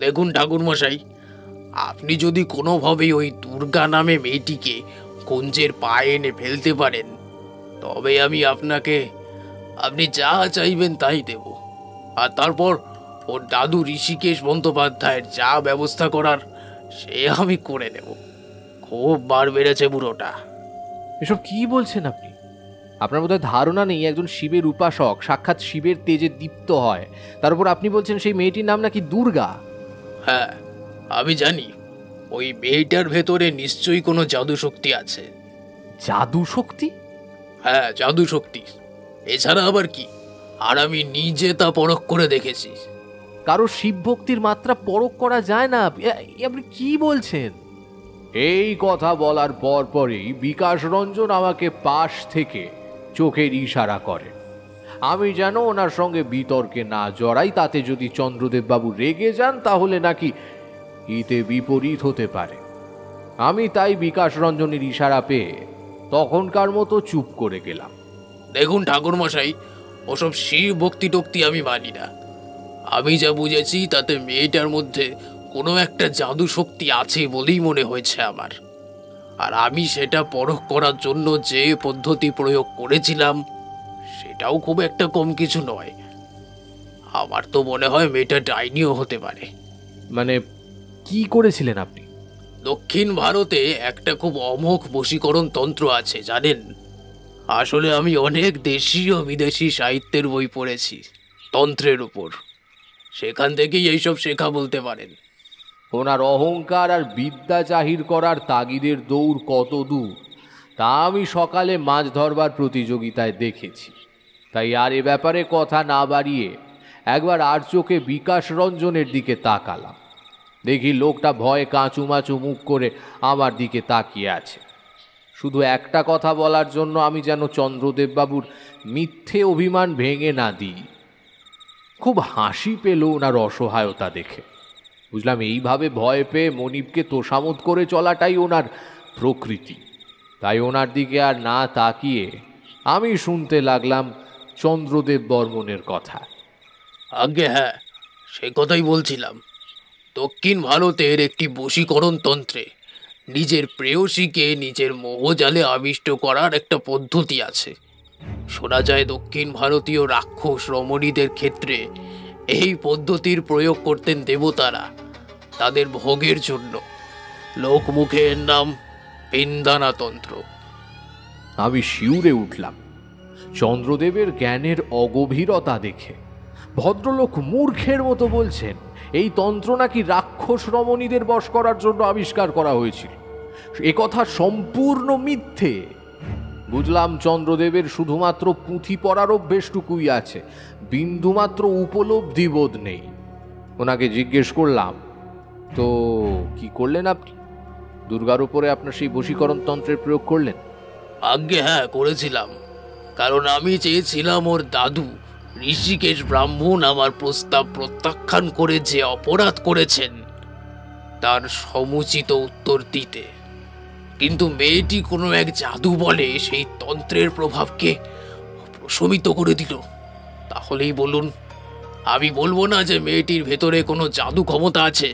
দেখুন ঠাকুরমশাই, আপনি যদি কোনোভাবেই ওই দুর্গা নামে মেয়েটিকে কুঞ্জের পায়ে এনে ফেলতে পারেন, তবে আমি আপনি যা চাইবেন তাই দেব। আর তারপর ওর দাদু ঋষিকেশ বন্দ্যোপাধ্যায়ের যা ব্যবস্থা করার সে আমি করে নেব। খুব বার বেড়েছে বুড়োটা। এসব কি বলছেন আপনি? আপনার বোধহয় ধারণা নেই একজন শিবের উপাসক সাক্ষাৎ শিবের তেজে দীপ্ত হয়, তার উপর আপনি বলছেন সেই মেয়েটির নাম নাকি দুর্গা। হ্যাঁ, আমি জানি ওই মেয়েটার ভেতরে নিশ্চয়ই কোনো জাদু শক্তি আছে। জাদু শক্তি? হ্যাঁ, জাদু শক্তি। এছাড়া আবার কি? আর আমি নিজে তা পরখ করে দেখেছি। কারো শিব ভক্তির মাত্রা পরখ করা যায় না? আপনি কি বলছেন? এই কথা বলার পরই বিকাশ রঞ্জন আমাকে পাশ থেকে চোখের ইশারা করে। আমি যেন ওনার সঙ্গে বিতর্কে না জড়াই, তাতে যদি চন্দ্রদেব বাবু রেগে যান তাহলে নাকি হিতে বিপরীত হতে পারে। আমি তাই বিকাশ রঞ্জনের ইশারা পেয়ে তখনকার মতো চুপ করে গেলাম। দেখুন ঠাকুরমশাই, ওসব শিব ভক্তি টক্তি আমি মানি না। আমি যা বুঝেছি তাতে মেয়েটার মধ্যে কোনো একটা জাদু শক্তি আছে বলেই মনে হয়েছে আমার। আর আমি সেটা পরখ করার জন্য যে পদ্ধতি প্রয়োগ করেছিলাম সেটাও খুব একটা কম কিছু নয়। আমার তো মনে হয় মেয়েটা ডাইনিও হতে পারে। মানে কি করেছিলেন আপনি? দক্ষিণ ভারতে একটা খুব অমোঘ বশীকরণ তন্ত্র আছে, জানেন? আসলে আমি অনেক দেশি ও বিদেশি সাহিত্যের বই পড়েছি তন্ত্রের উপর, সেখান থেকেই এইসব শেখা বলতে পারেন। ওনার অহংকার আর বিদ্যা জাহির করার তাগিদের দৌড় কত দূর তা আমি সকালে মাছ ধরবার প্রতিযোগিতায় দেখেছি। তাই আর এ ব্যাপারে কথা না বাড়িয়ে একবার আর চোখে বিকাশ রঞ্জনের দিকে তাকালাম। দেখি লোকটা ভয়ে কাঁচুমাচু মুখ করে আমার দিকে তাকিয়ে আছে। শুধু একটা কথা বলার জন্য আমি যেন চন্দ্রদেব বাবুর মিথ্যে অভিমান ভেঙে না দিই। খুব হাসি পেল ওনার অসহায়তা দেখে। বুঝলাম এইভাবে ভয় পেয়ে মনিবকে তোষামত করে চলাটাই ওনার প্রকৃতি। তাই ওনার দিকে আর না তাকিয়ে আমি শুনতে লাগলাম চন্দ্রদেব বর্মনের কথা। আগে হ্যাঁ, সে কথাই বলছিলাম। দক্ষিণ ভারতের একটি বশীকরণ তন্ত্রে নিজের প্রেয়সীকে নিজের মোহজালে আবিষ্ট করার একটা পদ্ধতি আছে। শোনা যায় দক্ষিণ ভারতীয় রাক্ষস রমণীদের ক্ষেত্রে এই পদ্ধতির প্রয়োগ করতেন দেবতারা তাদের ভোগের জন্য। লোকমুখে এর নাম পিন্দানাতন্ত্র। আমি শিউরে উঠলাম চন্দ্রদেবের জ্ঞানের অগভীরতা দেখে। ভদ্রলোক মূর্খের মতো বলছেন এই তন্ত্র নাকি রাক্ষস রমণীদের বশ করার জন্য আবিষ্কার করা হয়েছিল। এ কথা সম্পূর্ণ মিথ্যে। বুঝলাম চন্দ্রদেবের শুধুমাত্র পুঁথি পড়ার অভ্যেসটুকুই আছে, বিন্দুমাত্র উপলব্ধি বোধ নেই। ওনাকে জিজ্ঞেস করলাম, তো কি করলেন আপনি? দুর্গার উপরে আপনার সেই বশীকরণ তন্ত্রের প্রয়োগ করলেন? আজ্ঞে হ্যাঁ, করেছিলাম। কারণ আমি চেয়েছিলাম ওর দাদু ঋষিকেশ ব্রাহ্মণ আমার প্রস্তাব প্রত্যাখ্যান করে যে অপরাধ করেছেন তার সমুচিত উত্তর দিতে। কিন্তু মেয়েটি কোনো এক জাদু বলে সেই তন্ত্রের প্রভাবকে প্রশমিত করে দিল। তাহলেই বলুন, আমি বলবো না যে মেয়েটির ভেতরে কোনো জাদু ক্ষমতা আছে?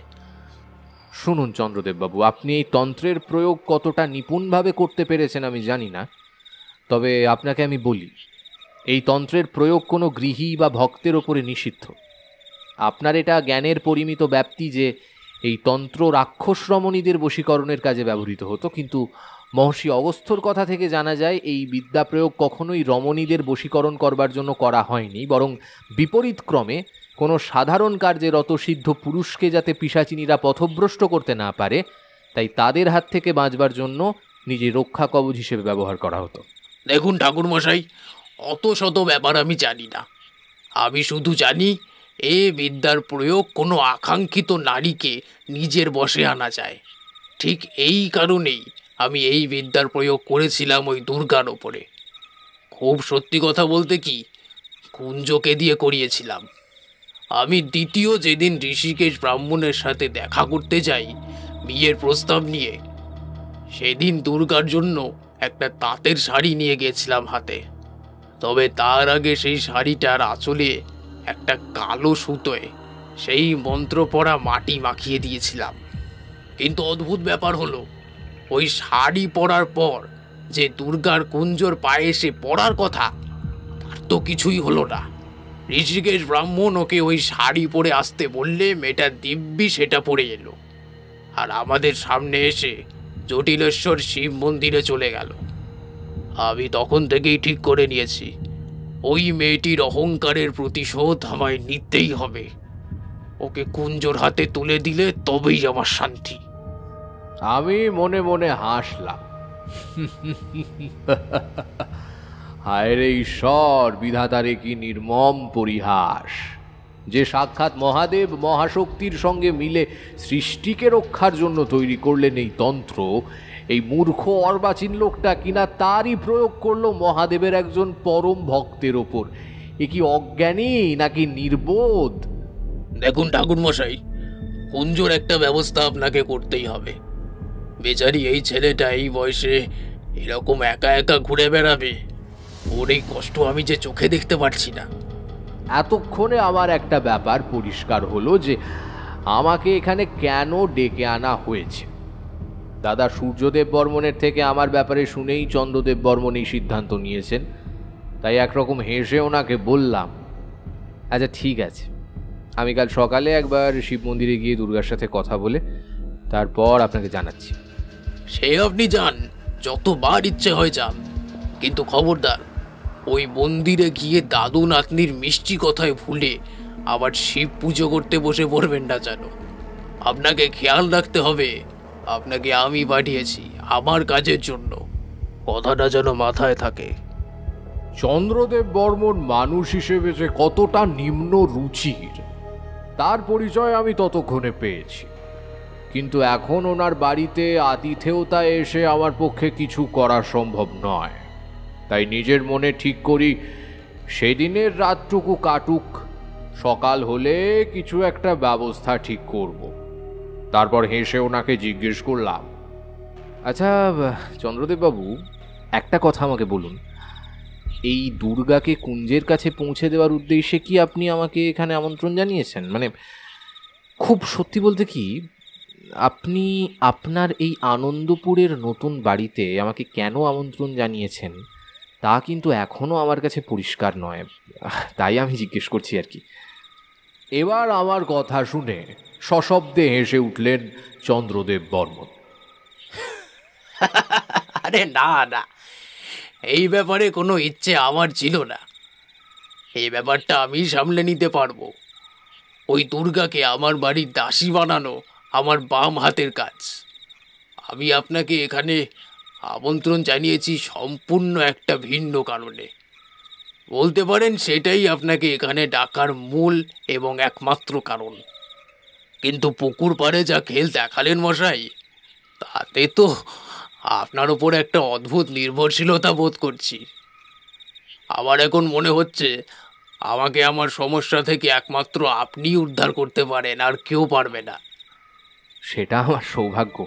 শুনুন চন্দ্রদেব বাবু, আপনি এই তন্ত্রের প্রয়োগ কতটা নিপুণভাবে করতে পেরেছেন আমি জানি না, তবে আপনাকে আমি বলি, এই তন্ত্রের প্রয়োগ কোনো গৃহী বা ভক্তের ওপরে নিষিদ্ধ। আপনার এটা জ্ঞানের পরিমিত ব্যাপ্তি যে এই তন্ত্র রাক্ষস রমণীদের বশীকরণের কাজে ব্যবহৃত হতো, কিন্তু মহর্ষি অগস্ত্যর কথা থেকে জানা যায় এই বিদ্যা প্রয়োগ কখনোই রমণীদের বশীকরণ করবার জন্য করা হয়নি, বরং বিপরীত ক্রমে কোনো সাধারণ কার্যে রতসিদ্ধ পুরুষকে যাতে পিশাচিনীরা পথভ্রষ্ট করতে না পারে, তাই তাদের হাত থেকে বাঁচবার জন্য নিজে রক্ষা কবচ হিসেবে ব্যবহার করা হতো। দেখুন ঠাকুরমশাই, অত শত ব্যাপার আমি জানি না। আমি শুধু জানি এ বিদ্যার প্রয়োগ কোনো আকাঙ্ক্ষিত নারীকে নিজের বশে আনা যায়। ঠিক এই কারণেই আমি এই বিদ্যার প্রয়োগ করেছিলাম ওই দুর্গার ওপরে। খুব সত্যি কথা বলতে কি, কুঞ্জকে দিয়ে করিয়েছিলাম। আমি দ্বিতীয় যেদিন ঋষিকেশ ব্রাহ্মণের সাথে দেখা করতে যাই বিয়ের প্রস্তাব নিয়ে, সেদিন দুর্গার জন্য একটা তাঁতের শাড়ি নিয়ে গেছিলাম হাতে। তবে তার আগে সেই শাড়িটার আঁচলে একটা কালো সুতোয় সেই মন্ত্র পড়া মাটি মাখিয়ে দিয়েছিলাম। কিন্তু অদ্ভুত ব্যাপার হলো, ওই শাড়ি পরার পর যে দুর্গার কুঞ্জর পায়ে এসে পড়ার কথা, তার তো কিছুই হলো না। ঋষিকেশ ব্রাহ্মণ ওকে ওই শাড়ি পরে আসতে বললে মেয়েটা দিব্যি সেটা পরে এলো, আর আমাদের সামনে এসে জটিলেশ্বর শিব মন্দিরে চলে গেল। আমি তখন থেকেই ঠিক করে নিয়েছি, ওই মেয়েটির অহংকারের প্রতিশোধ আমায় নিতেই হবে। ওকে কুঞ্জর হাতে তুলে দিলে তবেই আমার শান্তি। আমি মনে মনে হাসলাম। হায় রে ঈশ্বর, বিধাতারে কি নির্মম পরিহাস! যে সাক্ষাৎ মহাদেব মহাশক্তির সঙ্গে মিলে সৃষ্টিকে রক্ষার জন্য তৈরি করলেন এই তন্ত্র, এই মূর্খ অর্বাচীন লোকটা কিনা তারই প্রয়োগ করলো মহাদেবের একজন পরম ভক্তের ওপর। এ কি অজ্ঞানী নাকি নির্বোধ? দেখুন ঠাকুরমশাই, কুঞ্জর একটা ব্যবস্থা আপনাকে করতেই হবে। বেচারি এই ছেলেটা এই বয়সে এরকম একা একা ঘুরে বেড়াবে, ওর এই কষ্ট আমি যে চোখে দেখতে পারছি না। এতক্ষণে আমার একটা ব্যাপার পরিষ্কার হলো যে আমাকে এখানে কেন ডেকে আনা হয়েছে। দাদা সূর্যদেব বর্মনের থেকে আমার ব্যাপারে শুনেই চন্দ্রদেব বর্মন এই সিদ্ধান্ত নিয়েছেন। তাই একরকম হেসে ওনাকে বললাম, আচ্ছা ঠিক আছে, আমি কাল সকালে একবার শিব মন্দিরে গিয়ে দুর্গার সাথে কথা বলে তারপর আপনাকে জানাচ্ছি। সে আপনি যান, যতবার ইচ্ছে হয় যান, কিন্তু খবরদার ওই মন্দিরে গিয়ে দাদু নাতনির মিষ্টি কথায় ভুলে আবার শিব পুজো করতে বসে পড়বেন না যেন। আপনাকে খেয়াল রাখতে হবে, আপনাকে আমি পাঠিয়েছি আমার কাজের জন্য, কথাটা যেন মাথায় থাকে। চন্দ্রদেব বর্মন মানুষ হিসেবে যে কতটা নিম্ন রুচির তার পরিচয় আমি ততক্ষণে পেয়েছি, কিন্তু এখন ওনার বাড়িতে আতিথেয়তায় এসে আমার পক্ষে কিছু করা সম্ভব নয়। তাই নিজের মনে ঠিক করি সেদিনের রাতটুকু কাটুক, সকাল হলে কিছু একটা ব্যবস্থা ঠিক করব। তারপর হেসে ওনাকে জিজ্ঞেস করলাম, আচ্ছা চন্দ্রদেব বাবু, একটা কথা আমাকে বলুন, এই দুর্গাকে কুঞ্জের কাছে পৌঁছে দেওয়ার উদ্দেশ্যে কি আপনি আমাকে এখানে আমন্ত্রণ জানিয়েছেন? মানে খুব সত্যি বলতে কি, আপনি আপনার এই আনন্দপুরের নতুন বাড়িতে আমাকে কেন আমন্ত্রণ জানিয়েছেন তা কিন্তু এখনও আমার কাছে পরিষ্কার নয়, তাই আমি জিজ্ঞেস করছি আর কি। এবার আমার কথা শুনে সশব্দে হেসে উঠলেন চন্দ্রদেব বর্মন। আরে না না, এই ব্যাপারে কোনো ইচ্ছে আমার ছিল না। এই ব্যাপারটা আমি সামলে নিতে পারবো। ওই দুর্গাকে আমার বাড়ির দাসী বানানো আমার বাম হাতের কাজ। আমি আপনাকে এখানে আমন্ত্রণ জানিয়েছি সম্পূর্ণ একটা ভিন্ন কারণে। বলতে পারেন সেটাই আপনাকে এখানে ডাকার মূল এবং একমাত্র কারণ। কিন্তু পুকুর পাড়ে যা খেল দেখালেন মশাই, তাতে তো আপনার ওপর একটা অদ্ভুত নির্ভরশীলতা বোধ করছি। আমার এখন মনে হচ্ছে আমাকে আমার সমস্যা থেকে একমাত্র আপনিই উদ্ধার করতে পারেন, আর কেউ পারবে না। সেটা আমার সৌভাগ্য।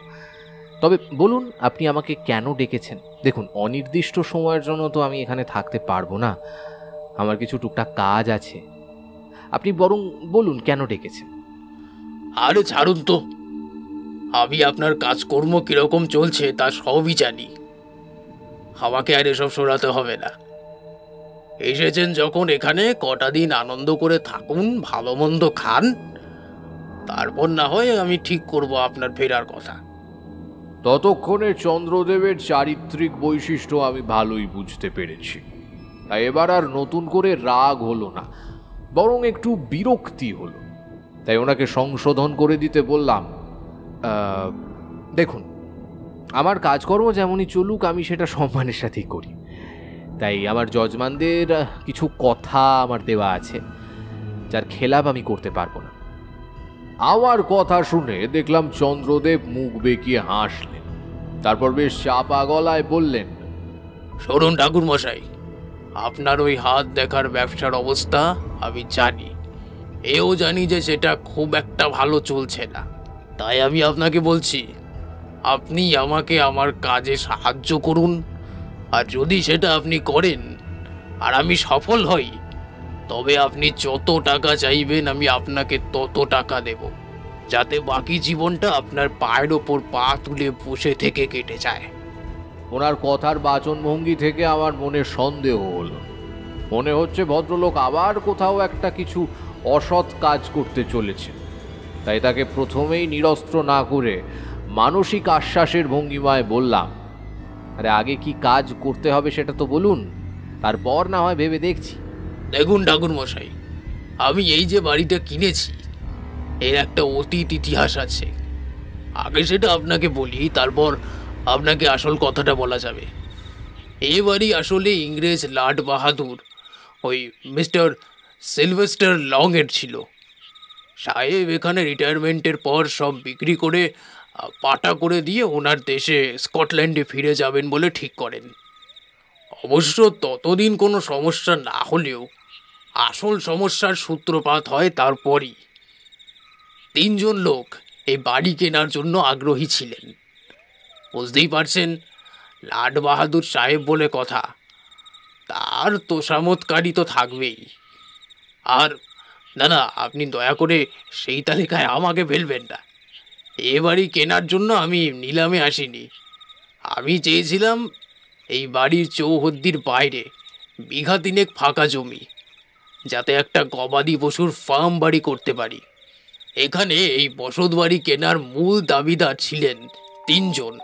তবে বলুন, আপনি আমাকে কেন ডেকেছেন? দেখুন, অনির্দিষ্ট সময়ের জন্য তো আমি এখানে থাকতে পারবো না, আমার কিছু টুকটাক কাজ আছে। আপনি বরং বলুন কেন ডেকেছেন। আরে ছাড়ুন তো, আমি আপনার কাজকর্ম কিরকম চলছে তা সবই জানি। আমাকে আর এসব শোনাতে হবে না। এসেছেন যখন এখানে কটা দিন আনন্দ করে থাকুন, ভালো মন্দ খান, তারপর না হয় আমি ঠিক করব আপনার ফেরার কথা। ততক্ষণে চন্দ্রদেবের চারিত্রিক বৈশিষ্ট্য আমি ভালোই বুঝতে পেরেছি, তাই এবার আর নতুন করে রাগ হলো না, বরং একটু বিরক্তি হলো। তাই ওনাকে সংশোধন করে দিতে বললাম, দেখুন, আমার কাজকর্ম যেমনই চলুক আমি সেটা সম্মানের সাথেই করি, তাই আমার যজমানদের কিছু কথা আমার দেওয়া আছে, যার খেলাপ আমি করতে পারবো না। আমার কথা শুনে দেখলাম চন্দ্রদেব মুখ বেঁকিয়ে হাসলেন, তারপর বেশ চাপা গলায় বললেন, শুনুন ঠাকুর মশাই, আপনার ওই হাত দেখার ব্যবসার অবস্থা আমি জানি, এও জানি যে সেটা খুব একটা ভালো চলছে না। তাই আমি আপনাকে বলছি, আপনি আমাকে আমার কাজে সাহায্য করুন, আর যদি সেটা আপনি করেন আর আমি সফল হই, তবে আপনি যত টাকা চাইবেন আমি আপনাকে তত টাকা দেব, যাতে বাকি জীবনটা আপনার পায়ের ওপর পা তুলে বসে থেকে কেটে যায়। ওনার কথার বাচনভঙ্গি থেকে আমার মনে সন্দেহ হলো। মনে হচ্ছে ভদ্রলোক আবার কোথাও একটা কিছু অসৎ কাজ করতে চলেছে, তাই তাকে প্রথমেই নিরস্ত্র না করে মানসিক আশ্বাসের ভঙ্গিমায় বললাম, আরে আগে কি কাজ করতে হবে সেটা তো বলুন, তারপর না হয় ভেবে দেখছি। দেখুন ঠাকুর মশাই, আমি এই যে বাড়িটা কিনেছি এর একটা অতীত ইতিহাস আছে। আগে সেটা আপনাকে বলি, তারপর আপনাকে আসল কথাটা বলা যাবে। এই বাড়ি আসলে ইংরেজ লাট বাহাদুর ওই মিস্টার সিলভেস্টার লং এর ছিল। সাহেব এখানে রিটায়ারমেন্টের পর সব বিক্রি করে পাটা করে দিয়ে ওনার দেশে স্কটল্যান্ডে ফিরে যাবেন বলে ঠিক করেন। অবশ্য ততদিন কোনো সমস্যা না হলেও আসল সমস্যার সূত্রপাত হয় তারপরই। 3 জন লোক এই বাড়ি কেনার জন্য আগ্রহী ছিলেন। বুঝতেই পারছেন, লাট বাহাদুর সাহেব বলে কথা, তার তোষামতকারী তো থাকবেই। আর দাদা, আপনি দয়া করে সেই তালিকায় আমাকে ফেলবেন না। এ বাড়ি কেনার জন্য আমি নিলামে আসিনি। আমি চেয়েছিলাম এই বাড়ির চৌহদ্দির বাইরে 3 বিঘা ফাঁকা জমি, যাতে একটা গবাদি পশুর ফার্ম বাড়ি করতে পারি। এখানে এই বসত বাড়ি কেনার মূল দাবিদার ছিলেন 3 জন।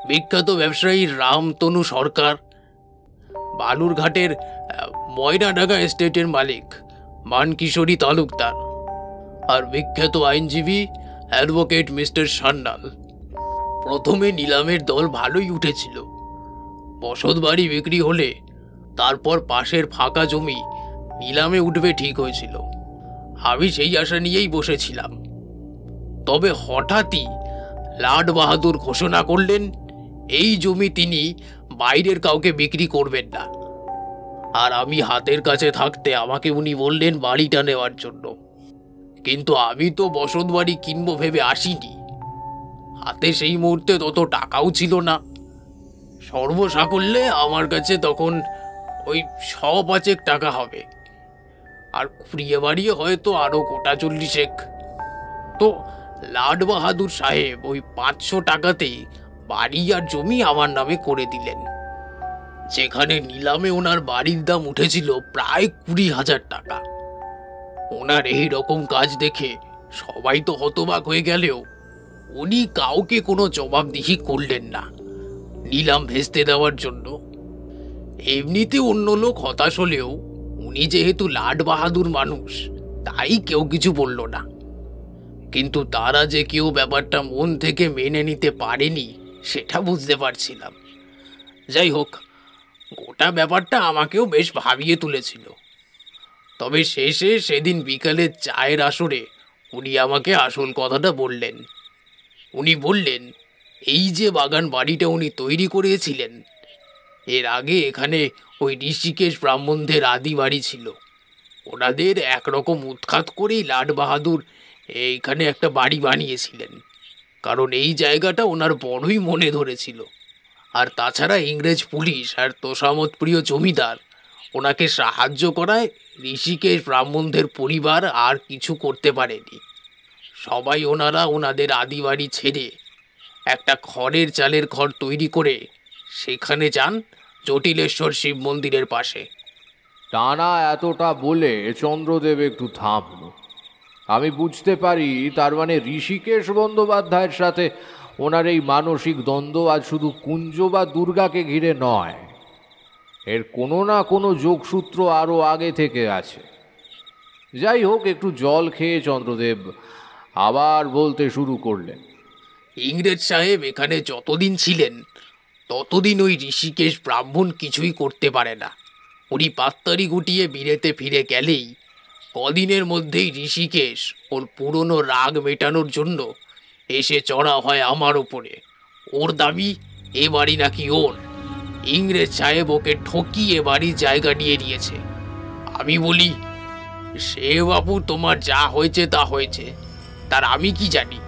বিখ্যাত ব্যবসায়ী রামতনু সরকার, বালুরঘাটের ময়নাডাঙ্গা এস্টেটের মালিক মানকিশোরী তালুকদার, আর বিখ্যাত আইনজীবী অ্যাডভোকেট মিস্টার সান্যাল। প্রথমে নিলামের দল ভালোই উঠেছিল। বসত বাড়ি বিক্রি হলে তারপর পাশের ফাঁকা জমি নিলামে উঠবে ঠিক হয়েছিল। আমি সেই আশা নিয়েই বসেছিলাম। তবে হঠাৎই লাট বাহাদুর ঘোষণা করলেন এই জমি তিনি বাইরের কাউকে বিক্রি করবেন না। আর আমি হাতের কাছে থাকতে আমাকে উনি বললেন বাড়িটা নেওয়ার জন্য। কিন্তু আমি তো বসত বাড়ি কিনবো ভেবে আসিনি। হাতে সেই মুহূর্তে তত টাকাও ছিল না। সর্বসাকল্যে আমার কাছে তখন ওই 100-5 টাকা হবে, আর কুড়িয়ে বাড়িয়ে হয়তো আরো গোটা 40। তো লাট বাহাদুর সাহেব ওই 500 টাকাতেই বাড়ি আর জমি আমার নামে করে দিলেন, যেখানে নিলামে ওনার বাড়ির দাম উঠেছিল প্রায় 20,000 টাকা। ওনার এই রকম কাজ দেখে সবাই তো হতবাক হয়ে গেলেও উনি কাউকে কোনো জবাবদিহি করলেন না নিলাম ভেস্তে দেওয়ার জন্য। এমনিতে অন্য লোক হতাশ হলেও উনি যেহেতু লাট বাহাদুর মানুষ, তাই কেউ কিছু বলল না। কিন্তু তারা যে কেউ ব্যাপারটা মন থেকে মেনে নিতে পারেনি সেটা বুঝতে পারছিলাম। যাই হোক, গোটা ব্যাপারটা আমাকেও বেশ ভাবিয়ে তুলেছিল। তবে শেষে সেদিন বিকালে চায়ের আসরে উনি আমাকে আসল কথাটা বললেন। উনি বললেন, এই যে বাগান বাড়িটা উনি তৈরি করেছিলেন, এর আগে এখানে ওই ঋষিকেশ ব্রাহ্মণদের আদি বাড়ি ছিল। ওনাদের একরকম উৎখাত করেই লাট বাহাদুর এইখানে একটা বাড়ি বানিয়েছিলেন, কারণ এই জায়গাটা ওনার বড়ই মনে ধরেছিল। আর তাছাড়া ইংরেজ পুলিশ আর তোষামত প্রিয় জমিদার ওনাকে সাহায্য করায় ঋষিকেশ ব্রাহ্মণদের পরিবার আর কিছু করতে পারেনি। সবাই ওনারা ওনাদের আদি বাড়ি ছেড়ে একটা খড়ের চালের ঘর তৈরি করে সেখানে যান, জটিলেশ্বর শিব মন্দিরের পাশে। টানা এতটা বলে চন্দ্রদেব একটু থামল। আমি বুঝতে পারি তার মানে ঋষিকেশ বন্দ্যোপাধ্যায়ের সাথে ওনার এই মানসিক দ্বন্দ্ব আজ শুধু কুঞ্জ বা দুর্গাকে ঘিরে নয়, এর কোনো না কোনো যোগসূত্র আরও আগে থেকে আছে। যাই হোক, একটু জল খেয়ে চন্দ্রদেব আবার বলতে শুরু করলেন। ইংরেজ সাহেব এখানে যতদিন ছিলেন ততদিন ওই ঋষিকেশ ব্রাহ্মণ কিছুই করতে পারে না। উনি পাত্তারি গুটিয়ে বিলেতে ফিরে গেলেই কদিনের মধ্যেই ঋষিকেশ ওর পুরনো রাগ মেটানোর জন্য এসে চড়া হয় আমার ওপরে। ওর দাবি এ বাড়ি নাকি ওর। ইংরেজ সাহেব ওকে ঠকিয়ে বাড়ির জায়গা নিয়ে নিয়েছে। আমি বলি, সে বাবু তোমার যা হয়েছে তা হয়েছে, তার আমি কি জানি?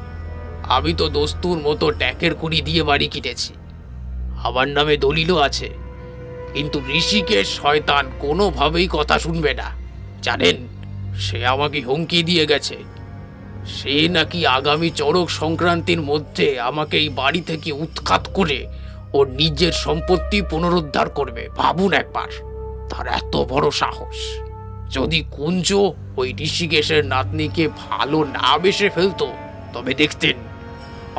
আমি তো দস্তুর মতো ট্যাকের কুড়ি দিয়ে বাড়ি কিনেছি, আমার নামে দলিলও আছে। কিন্তু ঋষিকেশ শয়তান কোনোভাবেই কথা শুনবে না। জানেন, সে আমাকে হুমকি দিয়ে গেছে। সে নাকি আগামী চড়ক সংক্রান্তির মধ্যে আমাকে এই বাড়ি থেকে উৎখাত করে ওর নিজের সম্পত্তি পুনরুদ্ধার করবে। ভাবুন একবার, তার এত বড় সাহস! যদি কুঞ্জ ওই ঋষিকেশের নাতনিকে ভালো না বেসে ফেলতো, তবে দেখতেন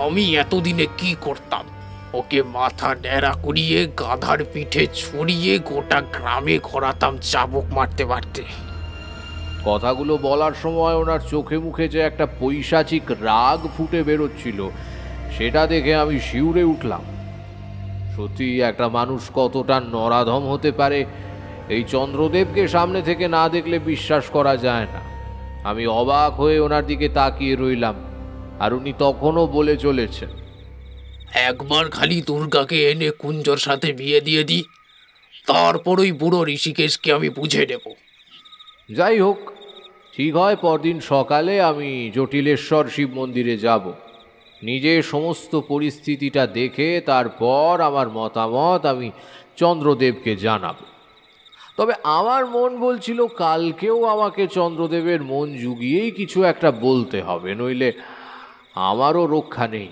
আমি এতদিনে কি করতাম। ওকে মাথা ন্যাড়া করিয়ে গাধার পিঠে ছড়িয়ে গোটা গ্রামে ঘোরাতাম চাবুক মারতে মারতে। কথাগুলো বলার সময় ওনার চোখে মুখে যে একটা পৈশাচিক রাগ ফুটে বেরোচ্ছিল, সেটা দেখে আমি শিউরে উঠলাম। সত্যি একটা মানুষ কতটা নরাধম হতে পারে, এই চন্দ্রদেবকে সামনে থেকে না দেখলে বিশ্বাস করা যায় না। আমি অবাক হয়ে ওনার দিকে তাকিয়ে রইলাম, আর উনি তখনও বলে চলেছেন, একবার খালি দুর্গাকে এনে কুঞ্জর সাথে বিয়ে দিয়ে দিই, তারপরই বুড়ো ঋষিকেশকে আমি বুঝে নেব। যাই হোক, ঠিক হয় পরদিন সকালে আমি জটিলেশ্বর শিব মন্দিরে যাব। নিজে সমস্ত পরিস্থিতিটা দেখে তারপর আমার মতামত আমি চন্দ্রদেবকে জানাব। তবে আমার মন বলছিল কালকেও আমাকে চন্দ্রদেবের মন জুগিয়েই কিছু একটা বলতে হবে, নইলে আমারও রক্ষা নেই।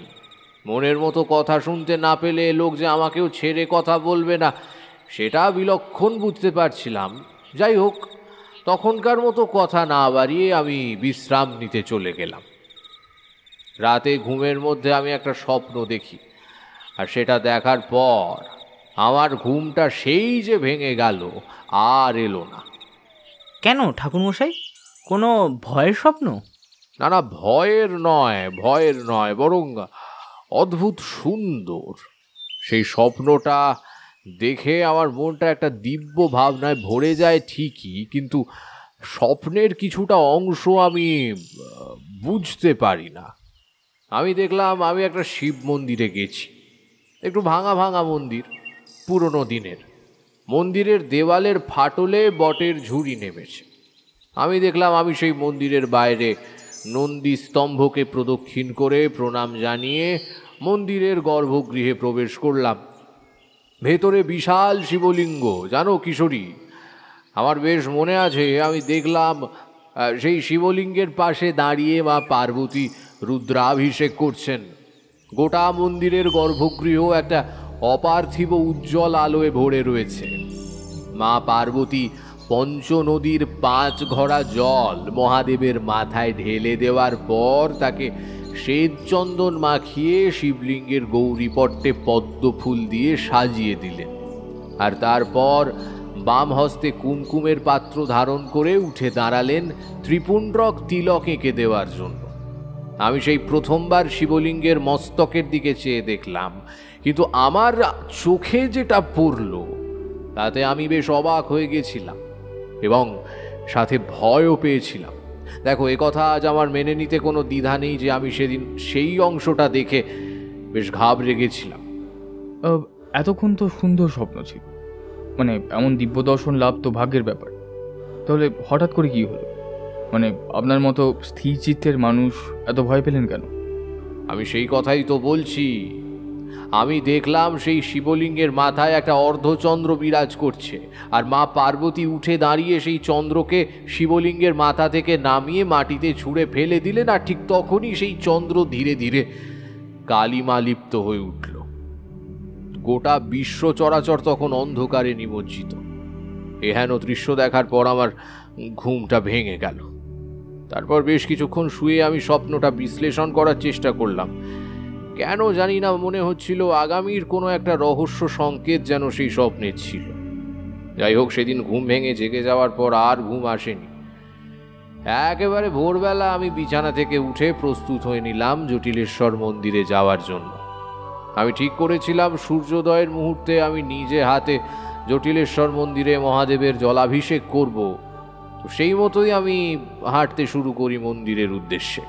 মনের মতো কথা শুনতে না পেলে লোক যে আমাকেও ছেড়ে কথা বলবে না, সেটা বিলক্ষণ বুঝতে পারছিলাম। যাই হোক, তখনকার মতো কথা না বাড়িয়ে আমি বিশ্রাম নিতে চলে গেলাম। রাতে ঘুমের মধ্যে আমি একটা স্বপ্ন দেখি, আর সেটা দেখার পর আমার ঘুমটা সেই যে ভেঙে গেল, আর এলো না। কেন ঠাকুরমশাই, কোনো ভয়ের স্বপ্ন? না না, ভয়ের নয়, বরং অদ্ভুত সুন্দর। সেই স্বপ্নটা দেখে আমার মনটা একটা দিব্য ভাবনায় ভরে যায় ঠিকই, কিন্তু স্বপ্নের কিছুটা অংশ আমি বুঝতে পারি না। আমি দেখলাম আমি একটা শিব মন্দিরে গেছি, একটু ভাঙা ভাঙা মন্দির, পুরনো দিনের। মন্দিরের দেওয়ালের ফাটলে বটের ঝুড়ি নেমেছে। আমি দেখলাম আমি সেই মন্দিরের বাইরে নন্দী স্তম্ভকে প্রদক্ষিণ করে প্রণাম জানিয়ে মন্দিরের গর্ভগৃহে প্রবেশ করলাম। ভেতরে বিশাল শিবলিঙ্গ, জানো কিশোরী, আমার বেশ মনে আছে আমি দেখলাম সেই শিবলিঙ্গের পাশে দাঁড়িয়ে মা পার্বতী রুদ্রাভিষেক করছেন। গোটা মন্দিরের গর্ভগৃহ একটা অপার্থিব উজ্জ্বল আলোয় ভরে রয়েছে। মা পার্বতী পঞ্চনদীর 5 ঘড়া জল মহাদেবের মাথায় ঢেলে দেওয়ার পর তাকে শ্বেত চন্দন মাখিয়ে শিবলিঙ্গের গৌরীপট্টে পদ্ম ফুল দিয়ে সাজিয়ে দিলেন, আর তারপর বাম হস্তে কুমকুমের পাত্র ধারণ করে উঠে দাঁড়ালেন ত্রিপুণ্ড্রক তিলক এঁকে দেওয়ার জন্য। আমি সেই প্রথমবার শিবলিঙ্গের মস্তকের দিকে চেয়ে দেখলাম, কিন্তু আমার চোখে যেটা পড়ল তাতে আমি বেশ অবাক হয়ে গেছিলাম এবং সাথে ভয়ও পেয়েছিলাম। দেখো, একথা আজ আমার মেনে নিতে কোনো দ্বিধা নেই যে আমি সেদিন সেই অংশটা দেখে বেশ ঘাবড়ে গেছিলাম। এতক্ষণ তো সুন্দর স্বপ্ন ছিল, মানে এমন দিব্য দর্শন লাভ তো ভাগ্যের ব্যাপার। তাহলে হঠাৎ করে কি হলো? মানে আপনার মতো স্থির চিত্তের মানুষ এত ভয় পেলেন কেন? আমি সেই কথাই তো বলছি। আমি দেখলাম সেই শিবলিঙ্গের মাথায় একটা অর্ধচন্দ্র বিরাজ করছে, আর মা পার্বতী উঠে দাঁড়িয়ে সেই চন্দ্রকে শিবলিঙ্গের মাথা থেকে নামিয়ে মাটিতে ছুঁড়ে ফেলে দিলেন, আর ঠিক তখনই সেই চন্দ্র ধীরে ধীরে কালিমা লিপ্ত হয়ে উঠল। গোটা বিশ্ব চরাচর তখন অন্ধকারে নিমজ্জিত। এহেন দৃশ্য দেখার পর আমার ঘুমটা ভেঙে গেল। তারপর বেশ কিছুক্ষণ শুয়ে আমি স্বপ্নটা বিশ্লেষণ করার চেষ্টা করলাম। কেন জানি না, মনে হচ্ছিল আগামীর কোনো একটা রহস্য সংকেত যেন সেই স্বপ্নের ছিল। যাই হোক, সেদিন ঘুম ভেঙে জেগে যাওয়ার পর আর ঘুম আসেনি। একেবারে ভোরবেলা আমি বিছানা থেকে উঠে প্রস্তুত হয়ে নিলাম জটিলেশ্বর মন্দিরে যাওয়ার জন্য। আমি ঠিক করেছিলাম সূর্যোদয়ের মুহূর্তে আমি নিজে হাতে জটিলেশ্বর মন্দিরে মহাদেবের জলাভিষেক করব। তো সেই মতোই আমি হাঁটতে শুরু করি মন্দিরের উদ্দেশ্যে।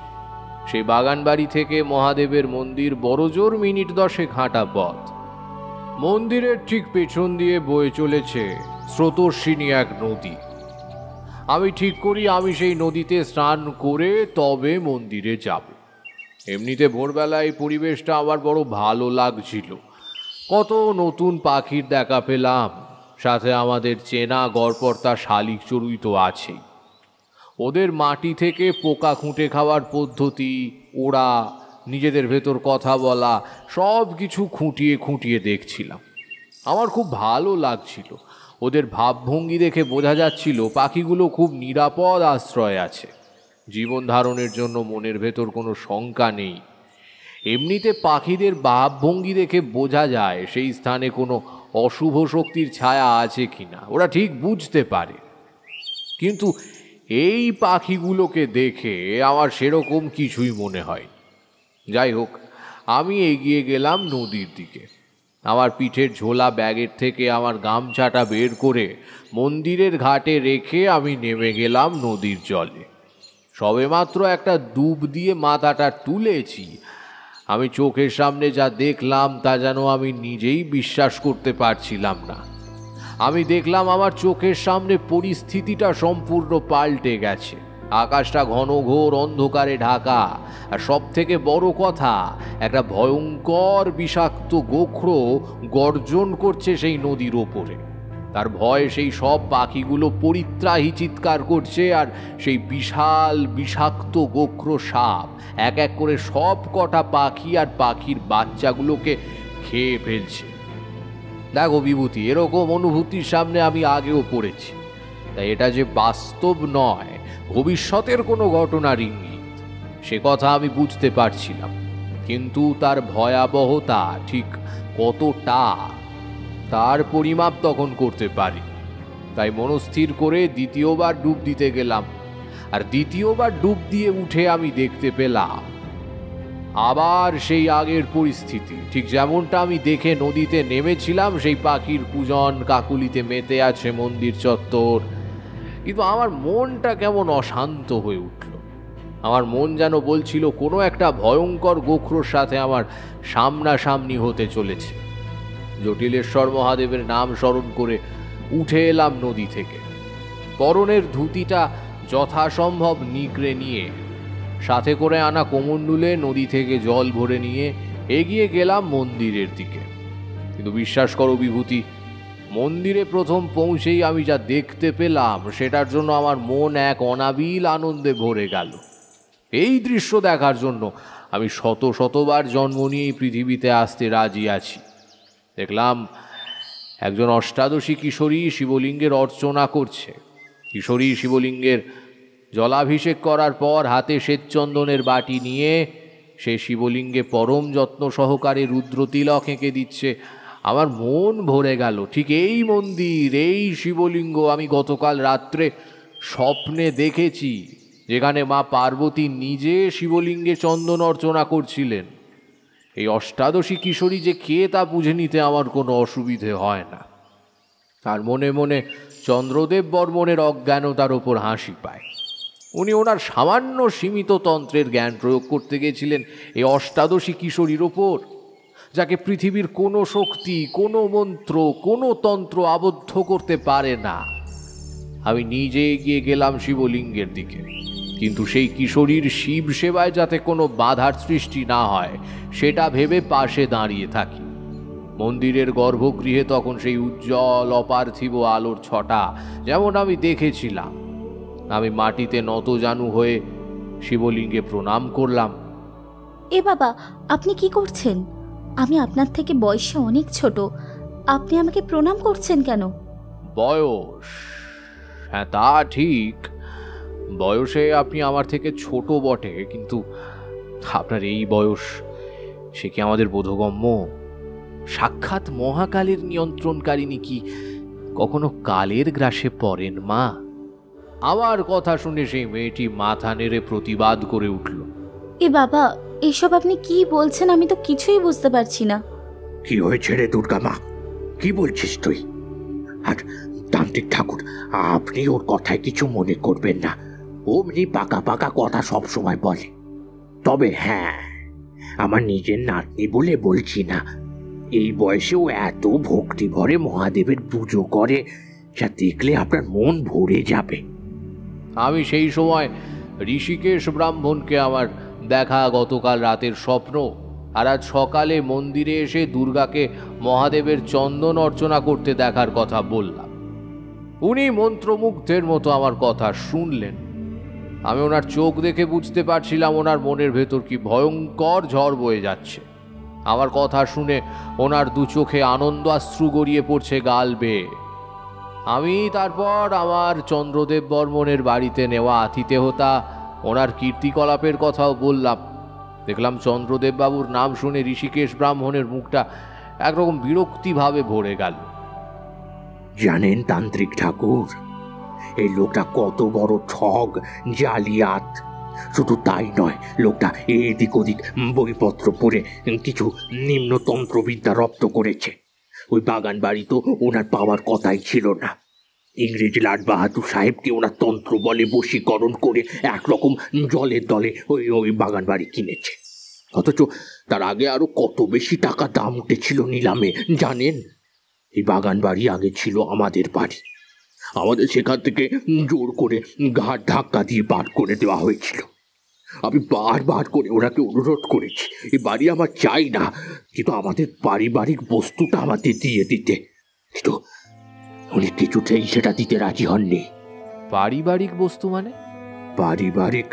সেই বাগান বাড়ি থেকে মহাদেবের মন্দির বড়জোর মিনিট 10 হাঁটা পথ। মন্দিরের ঠিক পেছন দিয়ে বয়ে চলেছে স্রোতস্বিনী এক নদী। আমি ঠিক করি আমি সেই নদীতে স্নান করে তবে মন্দিরে যাব। এমনিতে ভোরবেলায় পরিবেশটা আমার বড় ভালো লাগছিল। কত নতুন পাখির দেখা পেলাম, সাথে আমাদের চেনা গড়পড়তা শালিক চড়ুই তো আছেই। ওদের মাটি থেকে পোকা খুঁটে খাওয়ার পদ্ধতি, ওরা নিজেদের ভেতর কথা বলা, সব কিছু খুঁটিয়ে খুঁটিয়ে দেখছিলাম। আমার খুব ভালো লাগছিল। ওদের ভাবভঙ্গি দেখে বোঝা যাচ্ছিল পাখিগুলো খুব নিরাপদ আশ্রয় আছে। জীবন ধারণের জন্য মনের ভেতর কোনো শঙ্কা নেই। এমনিতে পাখিদের ভাবভঙ্গি দেখে বোঝা যায় সেই স্থানে কোনো অশুভ শক্তির ছায়া আছে কিনা, ওরা ঠিক বুঝতে পারে। কিন্তু এই পাখিগুলোকে দেখে আমার সেরকম কিছুই মনে হয়। যাই হোক, আমি এগিয়ে গেলাম নদীর দিকে। আমার পিঠের ঝোলা ব্যাগের থেকে আমার গামছাটা বের করে মন্দিরের ঘাটে রেখে আমি নেমে গেলাম নদীর জলে। সবেমাত্র একটা ডুব দিয়ে মাথাটা তুলেছি, আমি চোখের সামনে যা দেখলাম তা যেন আমি নিজেই বিশ্বাস করতে পারছিলাম না। আমি দেখলাম আমার চোখের সামনে পরিস্থিতিটা সম্পূর্ণ পাল্টে গেছে। আকাশটা ঘনঘোর অন্ধকারে ঢাকা, আর সব থেকে বড় কথা, একটা ভয়ঙ্কর বিষাক্ত গোখরো গর্জন করছে সেই নদীর ওপরে। তার ভয়ে সেই সব পাখিগুলো পরিত্রাহী চিৎকার করছে, আর সেই বিশাল বিষাক্ত গোখরো সাপ এক এক করে সব কটা পাখি আর পাখির বাচ্চাগুলোকে খেয়ে ফেলছে। দেখো বিভূতি, এরকম অনুভূতির সামনে আমি আগেও পড়েছি। তাই এটা যে বাস্তব নয়, ভবিষ্যতের কোনো ঘটনার ইঙ্গিত, সে কথা আমি বুঝতে পারছিলাম। কিন্তু তার ভয়াবহতা ঠিক কতটা তার পরিমাপ তখন করতে পারি। তাই মনস্থির করে দ্বিতীয়বার ডুব দিতে গেলাম। আর দ্বিতীয়বার ডুব দিয়ে উঠে আমি দেখতে পেলাম আবার সেই আগের পরিস্থিতি, ঠিক যেমনটা আমি দেখে নদীতে নেমেছিলাম। সেই পাখির কুজন কাকুলিতে মেতে আছে মন্দির চত্বর। কিন্তু আমার মনটা কেমন অশান্ত হয়ে উঠল। আমার মন যেন বলছিল কোনো একটা ভয়ঙ্কর গোখরোর সাথে আমার সামনাসামনি হতে চলেছে। জটিলেশ্বর মহাদেবের নাম স্মরণ করে উঠে এলাম নদী থেকে। পরনের ধুতিটা যথাসম্ভব নিকড়ে নিয়ে সাথে করে আনা কোমণ্ডুলে নদী থেকে জল ভরে নিয়ে এগিয়ে গেলাম মন্দিরের দিকে। কিন্তু বিশ্বাস করো বিভূতি, মন্দিরে প্রথম পৌঁছেই আমি যা দেখতে পেলাম সেটার জন্য আমার মন এক অনাবিল আনন্দে ভরে গেল। এই দৃশ্য দেখার জন্য আমি শত শতবার জন্ম নিয়ে এই পৃথিবীতে আসতে রাজি আছি। দেখলাম একজন অষ্টাদশী কিশোরী শিবলিঙ্গের অর্চনা করছে। কিশোরী শিবলিঙ্গের জলাভিষেক করার পর হাতে শ্বেতচন্দনের বাটি নিয়ে সে শিবলিঙ্গে পরম যত্ন সহকারে রুদ্রতিলক এঁকে দিচ্ছে। আমার মন ভরে গেল। ঠিক এই মন্দির, এই শিবলিঙ্গ আমি গতকাল রাত্রে স্বপ্নে দেখেছি। যেখানে মা পার্বতী নিজে শিবলিঙ্গে চন্দন অর্চনা করছিলেন। এই অষ্টাদশী কিশোরী যে কে তা বুঝে নিতে আমার কোনো অসুবিধে হয় না। আর মনে মনে চন্দ্রদেব বর্মনের অজ্ঞানতার ওপর হাসি পায়। উনি ওনার সামান্য সীমিত তন্ত্রের জ্ঞান প্রয়োগ করতে গেছিলেন এই অষ্টাদশী কিশোরীর ওপর, যাকে পৃথিবীর কোনো শক্তি, কোনো মন্ত্র, কোনো তন্ত্র আবদ্ধ করতে পারে না। আমি নিজে এগিয়ে গেলাম শিবলিঙ্গের দিকে, কিন্তু সেই কিশোরীর শিব সেবায় যাতে কোনো বাধার সৃষ্টি না হয় সেটা ভেবে পাশে দাঁড়িয়ে থাকি। মন্দিরের গর্ভগৃহে তখন সেই উজ্জ্বল অপার্থিব আলোর ছটা যেমন আমি দেখেছিলাম। আমি মাটিতে নতজানু হয়ে শিবলিঙ্গে প্রণাম করলাম। এ বাবা, আপনি কি করছেন? আমি আপনার থেকে বয়সে অনেক ছোট, আপনি আমাকে প্রণাম করছেন কেন? বয়স? হ্যাঁ, তা ঠিক, বয়সে আপনি আমার থেকে ছোট বটে, কিন্তু আপনার এই বয়স, সে কি আমাদের বোধগম্য? সাক্ষাৎ মহাকালের নিয়ন্ত্রণকারিণী কি কখনো কালের গ্রাসে পড়েন মা? আমার কথা শুনে সেই মেয়েটি মাথা নেড়ে প্রতিবাদ করে উঠল। এ বাবা, এসব আপনি কি বলছেন? আমি তো কিছুই বুঝতে পারছি না। কি হয়েছে রে দুর্গা মা, কি বলছিস তুই? আর তান্ত্রিক ঠাকুর, আপনি ওর কথায় কিছু মনে করবেন না, অমনি পাকা পাকা কথা সব সময় বলে। তবে হ্যাঁ, আমার নিজের নাতনি বলে বলছি না, এই বয়সেও এত ভক্তি ভরে মহাদেবের পুজো করে, যা দেখলে আপনার মন ভরে যাবে। আমি সেই সময় ঋষিকেশ ব্রাহ্মণকে আমার দেখা গতকাল রাতের স্বপ্ন আর আজ সকালে মন্দিরে এসে দুর্গাকে মহাদেবের চন্দন অর্চনা করতে দেখার কথা বললাম। উনি মন্ত্রমুগ্ধের মতো আমার কথা শুনলেন। আমি ওনার চোখ দেখে বুঝতে পারছিলাম ওনার মনের ভেতর কি ভয়ঙ্কর ঝড় বয়ে যাচ্ছে। আমার কথা শুনে ওনার দু চোখে আনন্দাশ্রু গড়িয়ে পড়ছে গাল বেয়ে। আমি তারপর আমার চন্দ্রদেব বর্মনের বাড়িতে নেওয়া আতিথেয়তা, ওনার কীর্তিকলাপের কথাও বললাম। দেখলাম চন্দ্রদেব বাবুর নাম শুনে ঋষিকেশ ব্রাহ্মণের মুখটা একরকম বিরক্তিভাবে ভরে গেল। জানেন তান্ত্রিক ঠাকুর, এই লোকটা কত বড় ঠগ, জালিয়াত। শুধু তাই নয়, লোকটা এদিক ওদিক বইপত্র পড়ে কিছু নিম্ন তন্ত্রবিদ্যা রপ্ত করেছে। ওই বাগান বাড়ি তো ওনার পাওয়ার কথাই ছিল না। ইংরেজ লাট বাহাদুর সাহেবকে ওনার তন্ত্র বলে বশীকরণ করে একরকম জলের দলে ওই বাগান বাড়ি কিনেছে। অথচ তার আগে আরো কত বেশি টাকা দাম উঠেছিল নিলামে জানেন? এই বাগান বাড়ি আগে ছিল আমাদের বাড়ি, আমাদের সেখান থেকে জোর করে ঘাট ধাক্কা দিয়ে বার করে দেওয়া হয়েছিল। আমি বারবার করে ওনাকে অনুরোধ করেছি, এই বাড়ি আমার চাই না, কিন্তু আমাদের পারিবারিক বস্তুটা আমাদের দিয়ে দিতে, কিন্তু উনি কিছুতেই সেটা দিতে রাজি হননি। পারিবারিক বস্তু মানে? পারিবারিক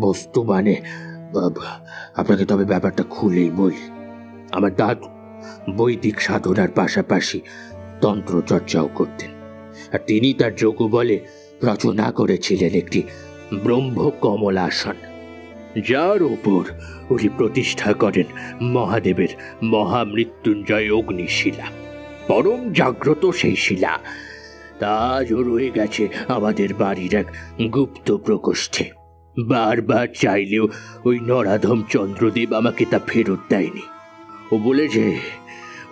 বস্তু মানে, আপনাকে তবে ব্যাপারটা খুলেই বলি। আমার দাদু বৈদিক সাধনার পাশাপাশি তন্ত্র চর্চাও করতেন, আর তিনি তার যোগ্য বলে রচনা করেছিলেন একটি ব্রহ্ম কমলাসন, যার ওপর উনি প্রতিষ্ঠা করেন মহাদেবের মহামৃত্যুঞ্জয় অগ্নিশিলা। পরম জাগ্রত সেই শিলা তা আজও রয়ে গেছে আমাদের বাড়ির এক গুপ্ত প্রকোষ্ঠে। বারবার চাইলেও ওই নরাধম চন্দ্রদেব আমাকে তা ফেরত দেয়নি। ও বলেছে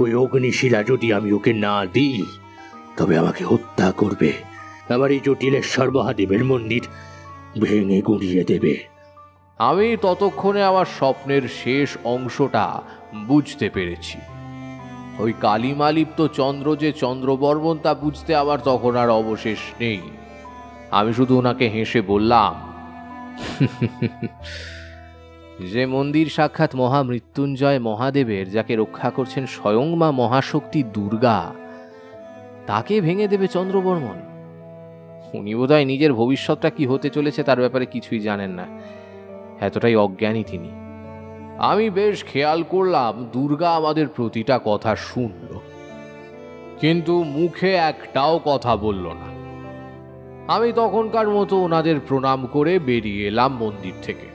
ওই অগ্নিশিলা যদি আমি ওকে না দিই তবে আমাকে হত্যা করবে, আমার এই জটিলেশ্বর মহাদেবের মন্দির ভেঙে গুঁড়িয়ে দেবে। আমি ততক্ষণে আমার স্বপ্নের শেষ অংশটা বুঝতে পেরেছি। ওই কালিমালিপ্ত চন্দ্র যে চন্দ্রবর্মন তা বুঝতে আমার তখন আর অবশেষ নেই। আমি শুধু ওনাকে হেসে বললাম, যে মন্দির সাক্ষাৎ মহামৃত্যুঞ্জয় মহাদেবের, যাকে রক্ষা করছেন স্বয়ং মা মহাশক্তি দুর্গা, তাকে ভেঙে দেবে চন্দ্রবর্মন? উনি বোধহয় নিজের ভবিষ্যৎটা কি হতে চলেছে তার ব্যাপারে কিছুই জানেন না, এতটাই অজ্ঞানী তিনি। আমি বেশ খেয়াল করলাম দুর্গা আমাদের প্রতিটা কথা শুনল, কিন্তু মুখে একটাও কথা বলল না। আমি তখনকার মতো ওনাদের প্রণাম করে বেরিয়ে এলাম মন্দির থেকে।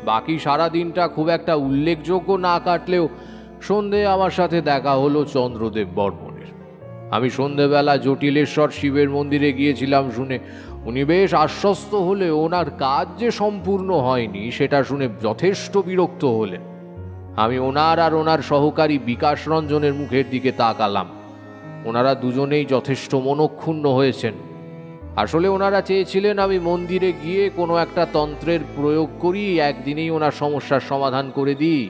বাকি সারা দিনটা খুব একটা উল্লেখযোগ্য না কাটলেও সন্ধে আমার সাথে দেখা হলো চন্দ্রদেব বর্মনের। আমি সন্ধেবেলা জটিলেশ্বর শিবের মন্দিরে গিয়েছিলাম শুনে উনি বেশ আশ্বস্ত হলে ওনার কাজ যে সম্পূর্ণ হয়নি সেটা শুনে যথেষ্ট বিরক্ত হলেন। আমি ওনার আর ওনার সহকারী বিকাশ রঞ্জনের মুখের দিকে তাকালাম। ওনারা দুজনেই যথেষ্ট মনক্ষুণ্ণ হয়েছেন। আসলে ওনারা চেয়েছিলেন আমি মন্দিরে গিয়ে কোনো একটা তন্ত্রের প্রয়োগ করি, একদিনেই ওনার সমস্যার সমাধান করে দিই।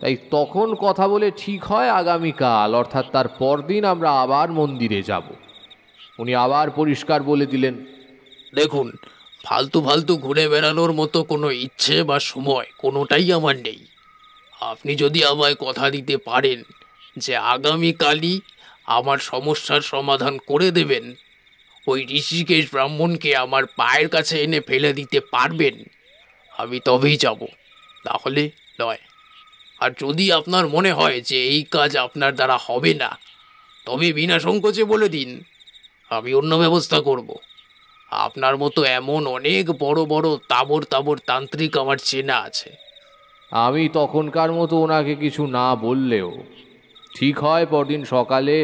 তাই তখন কথা বলে ঠিক হয় আগামীকাল অর্থাৎ তার পরদিন আমরা আবার মন্দিরে যাব। উনি আবার পরিষ্কার বলে দিলেন, দেখুন, ফালতু ফালতু ঘুরে বেড়ানোর মতো কোনো ইচ্ছে বা সময় কোনোটাই আমার নেই। আপনি যদি আমায় কথা দিতে পারেন যে আগামীকালই আমার সমস্যার সমাধান করে দেবেন, ওই ঋষিকেশ ব্রাহ্মণকে আমার পায়ের কাছে এনে ফেলে দিতে পারবেন, আমি তবেই যাব, তাহলে নয়। আর যদি আপনার মনে হয় যে এই কাজ আপনার দ্বারা হবে না, তবে বিনা সংকোচে বলে দিন, আমি অন্য ব্যবস্থা করব। আপনার মতো এমন অনেক বড় বড় তাবর তাবর তান্ত্রিক আমার চেনা আছে। আমি তখনকার মতো ওনাকে কিছু না বললেও ঠিক হয় পরদিন সকালে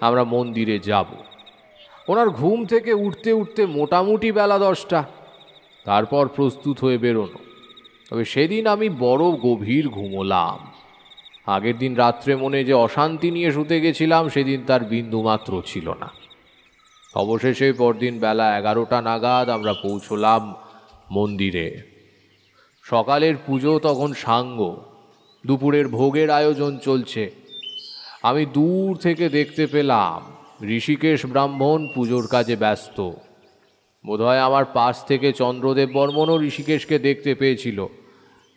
আমরা মন্দিরে যাব। ওনার ঘুম থেকে উঠতে উঠতে মোটামুটি বেলা 10টা, তারপর প্রস্তুত হয়ে বেরোনো। তবে সেদিন আমি বড় গভীর ঘুমোলাম। আগের দিন রাত্রে মনে যে অশান্তি নিয়ে শুতে গেছিলাম সেদিন তার বিন্দুমাত্র ছিল না। অবশেষে পরদিন বেলা 11টা নাগাদ আমরা পৌঁছলাম মন্দিরে। সকালের পুজো তখন সাঙ্গ, দুপুরের ভোগের আয়োজন চলছে। আমি দূর থেকে দেখতে পেলাম ঋষিকেশ ব্রাহ্মণ পুজোর কাজে ব্যস্ত। বোধহয় আমার পাশ থেকে চন্দ্রদেব বর্মনও ঋষিকেশকে দেখতে পেয়েছিল,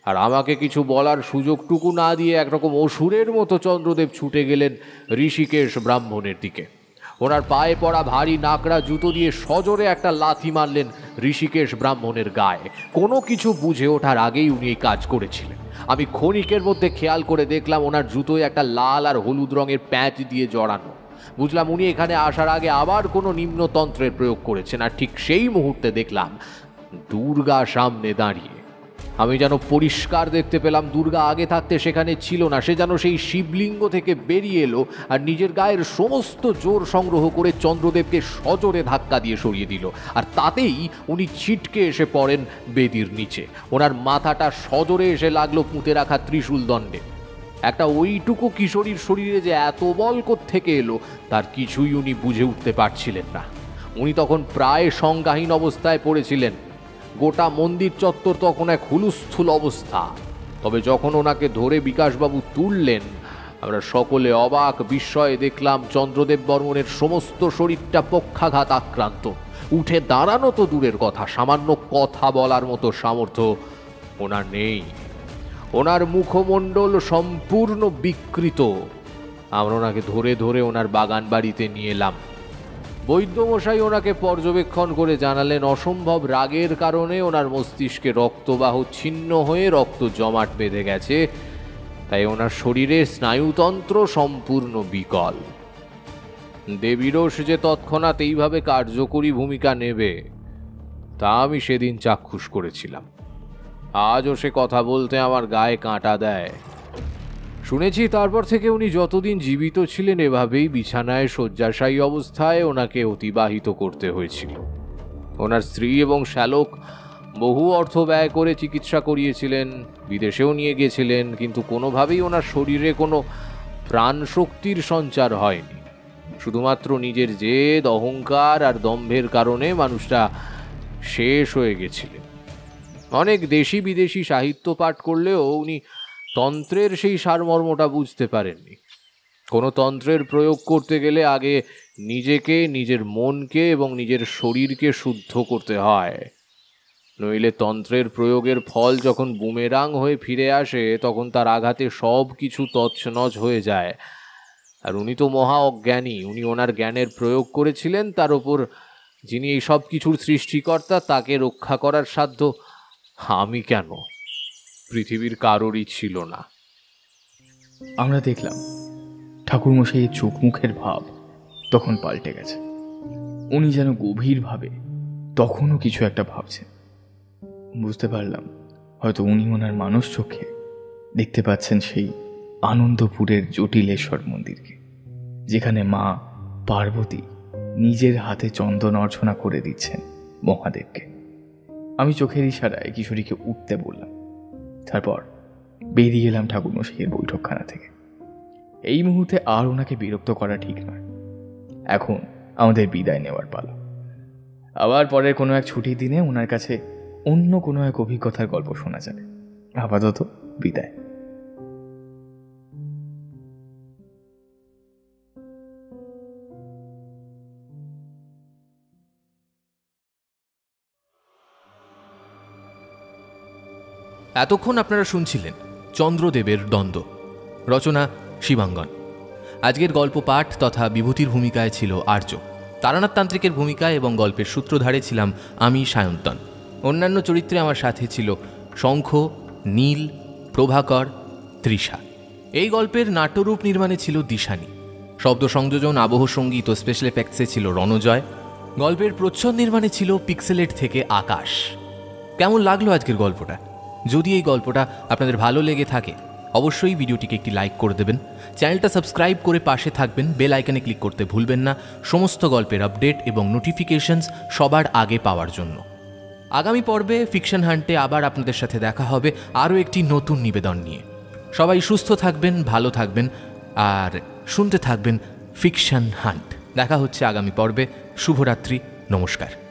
আর আমাকে কিছু বলার সুযোগটুকু না দিয়ে একরকম অসুরের মতো চন্দ্রদেব ছুটে গেলেন ঋষিকেশ ব্রাহ্মণের দিকে। ওনার পায়ে পড়া ভারী নাকড়া জুতো দিয়ে সজোরে একটা লাথি মারলেন ঋষিকেশ ব্রাহ্মণের গায়ে। কোনো কিছু বুঝে ওঠার আগেই উনি এই কাজ করেছিলেন। আমি ক্ষণিকের মধ্যে খেয়াল করে দেখলাম ওনার জুতোয় একটা লাল আর হলুদ রঙের প্যাঁচ দিয়ে জড়ানো। বুঝলাম উনি এখানে আসার আগে আবার কোনো নিম্নতন্ত্রের প্রয়োগ করেছেন। আর ঠিক সেই মুহূর্তে দেখলাম দুর্গা সামনে দাঁড়িয়ে। আমি যেন পরিষ্কার দেখতে পেলাম দুর্গা আগে থাকতে সেখানে ছিল না। সে যেন সেই শিবলিঙ্গ থেকে বেরিয়ে এলো আর নিজের গায়ের সমস্ত জোর সংগ্রহ করে চন্দ্রদেবকে সজোরে ধাক্কা দিয়ে সরিয়ে দিল। আর তাতেই উনি ছিটকে এসে পড়েন বেদির নিচে। ওনার মাথাটা সজোরে এসে লাগলো পুঁতে রাখা ত্রিশূল দণ্ডে। একটা ওইটুকু কিশোরীর শরীরে যে এত বল কোত্থেকে এলো তার কিছুই উনি বুঝে উঠতে পারছিলেন না। উনি তখন প্রায় সংজ্ঞাহীন অবস্থায় পড়েছিলেন। গোটা মন্দির চত্বর তখন এক হুলুস্থুল অবস্থা। তবে যখন ওনাকে ধরে বিকাশবাবু তুললেন, আমরা সকলে অবাক বিস্ময়ে দেখলাম চন্দ্রদেব বর্মনের সমস্ত শরীরটা পক্ষাঘাত আক্রান্ত। উঠে দাঁড়ানো তো দূরের কথা, সামান্য কথা বলার মতো সামর্থ্য ওনার নেই। ওনার মুখমণ্ডল সম্পূর্ণ বিকৃত। আমরা ওনাকে ধরে ধরে ওনার বাগান বাড়িতে নিয়ে এলাম। বৈদ্যমশাই ওনাকে পর্যবেক্ষণ করে জানালেন অসম্ভব রাগের কারণে ওনার মস্তিষ্কে রক্তবাহ ছিন্ন হয়ে রক্ত জমাট বেঁধে গেছে, তাই ওনার শরীরে স্নায়ুতন্ত্র সম্পূর্ণ বিকল। দেবীরোষ যে তৎক্ষণাৎ এইভাবে কার্যকরী ভূমিকা নেবে তা আমি সেদিন চাক্ষুষ করেছিলাম। আজও সে কথা বলতে আমার গায়ে কাঁটা দেয়। শুনেছি তারপর থেকে উনি যতদিন জীবিত ছিলেন এভাবেই বিছানায় শয্যাশায়ী অবস্থায় ওনাকে অতিবাহিত করতে হয়েছিল। ওনার স্ত্রী এবং শ্যালক বহু অর্থ ব্যয় করে চিকিৎসা করিয়েছিলেন, বিদেশেও নিয়ে গিয়েছিলেন, কিন্তু কোনোভাবেই ওনার শরীরে কোনো প্রাণশক্তির সঞ্চার হয়নি। শুধুমাত্র নিজের জেদ, অহংকার আর দম্ভের কারণে মানুষটা শেষ হয়ে গেছিলেন। অনেক দেশি বিদেশি সাহিত্য পাঠ করলেও উনি তন্ত্রের সেই সারমর্মটা বুঝতে পারেননি। কোনো তন্ত্রের প্রয়োগ করতে গেলে আগে নিজেকে, নিজের মনকে এবং নিজের শরীরকে শুদ্ধ করতে হয়, নইলে তন্ত্রের প্রয়োগের ফল যখন বুমেরাং হয়ে ফিরে আসে তখন তার আঘাতে সব কিছু তছনছ হয়ে যায়। আর উনি তো মহা অজ্ঞানী। উনি ওনার জ্ঞানের প্রয়োগ করেছিলেন, তার ওপর যিনি এই সব কিছুর সৃষ্টিকর্তা তাকে রক্ষা করার সাধ্য আমি কেন, পৃথিবীর কারোরই ছিল না। আমরা দেখলাম ঠাকুরমশাইয়ের চোখ মুখের ভাব তখন পাল্টে গেছে। উনি যেন গভীরভাবে তখনও কিছু একটা ভাবছেন। বুঝতে পারলাম হয়তো উনি ওনার মানুষ চোখে দেখতে পাচ্ছেন সেই আনন্দপুরের জটিলেশ্বর মন্দিরকে, যেখানে মা পার্বতী নিজের হাতে চন্দন অর্চনা করে দিচ্ছেন মহাদেবকে। আমি চোখের ইশারায় কিশোরীকে উঠতে বললাম, তারপর বেরিয়ে এলাম ঠাকুরমশাইয়ের বৈঠকখানা থেকে। এই মুহূর্তে আর ওনাকে বিরক্ত করা ঠিক নয়। এখন আমাদের বিদায় নেওয়ার পালা। আবার পরের কোনো এক ছুটির দিনে ওনার কাছে অন্য কোনো এক অভিজ্ঞতার গল্প শোনা যাবে। আপাতত বিদায়। এতক্ষণ আপনারা শুনছিলেন চন্দ্রদেবের দ্বন্দ্ব, রচনা শিবাঙ্গন। আজকের গল্প পাঠ তথা বিভূতির ভূমিকায় ছিল আর্য, তারানাথ তান্ত্রিকের ভূমিকায় এবং গল্পের সূত্রধারে ছিলাম আমি সায়ন্তন। অন্যান্য চরিত্রে আমার সাথে ছিল শঙ্খ, নীল, প্রভাকর, তৃষা। এই গল্পের নাট্যরূপ নির্মাণে ছিল দিশানি, শব্দ সংযোজন, আবহ সঙ্গীত ও স্পেশাল এফেক্টসে ছিল রণজয়, গল্পের প্রচ্ছদ নির্মাণে ছিল পিক্সেলেট থেকে আকাশ। কেমন লাগলো আজকের গল্পটা? যদি এই গল্পটা আপনাদের ভালো লেগে থাকে অবশ্যই ভিডিওটিকে একটি লাইক করে দেবেন, চ্যানেলটা সাবস্ক্রাইব করে পাশে থাকবেন, বেল আইকনে ক্লিক করতে ভুলবেন না সমস্ত গল্পের আপডেট এবং নোটিফিকেশনস সবার আগে পাওয়ার জন্য। আগামী পর্বে ফিকশন হান্টে আবার আপনাদের সাথে দেখা হবে আরও একটি নতুন নিবেদন নিয়ে। সবাই সুস্থ থাকবেন, ভালো থাকবেন আর শুনতে থাকবেন ফিকশন হান্ট। দেখা হচ্ছে আগামী পর্বে। শুভরাত্রি, নমস্কার।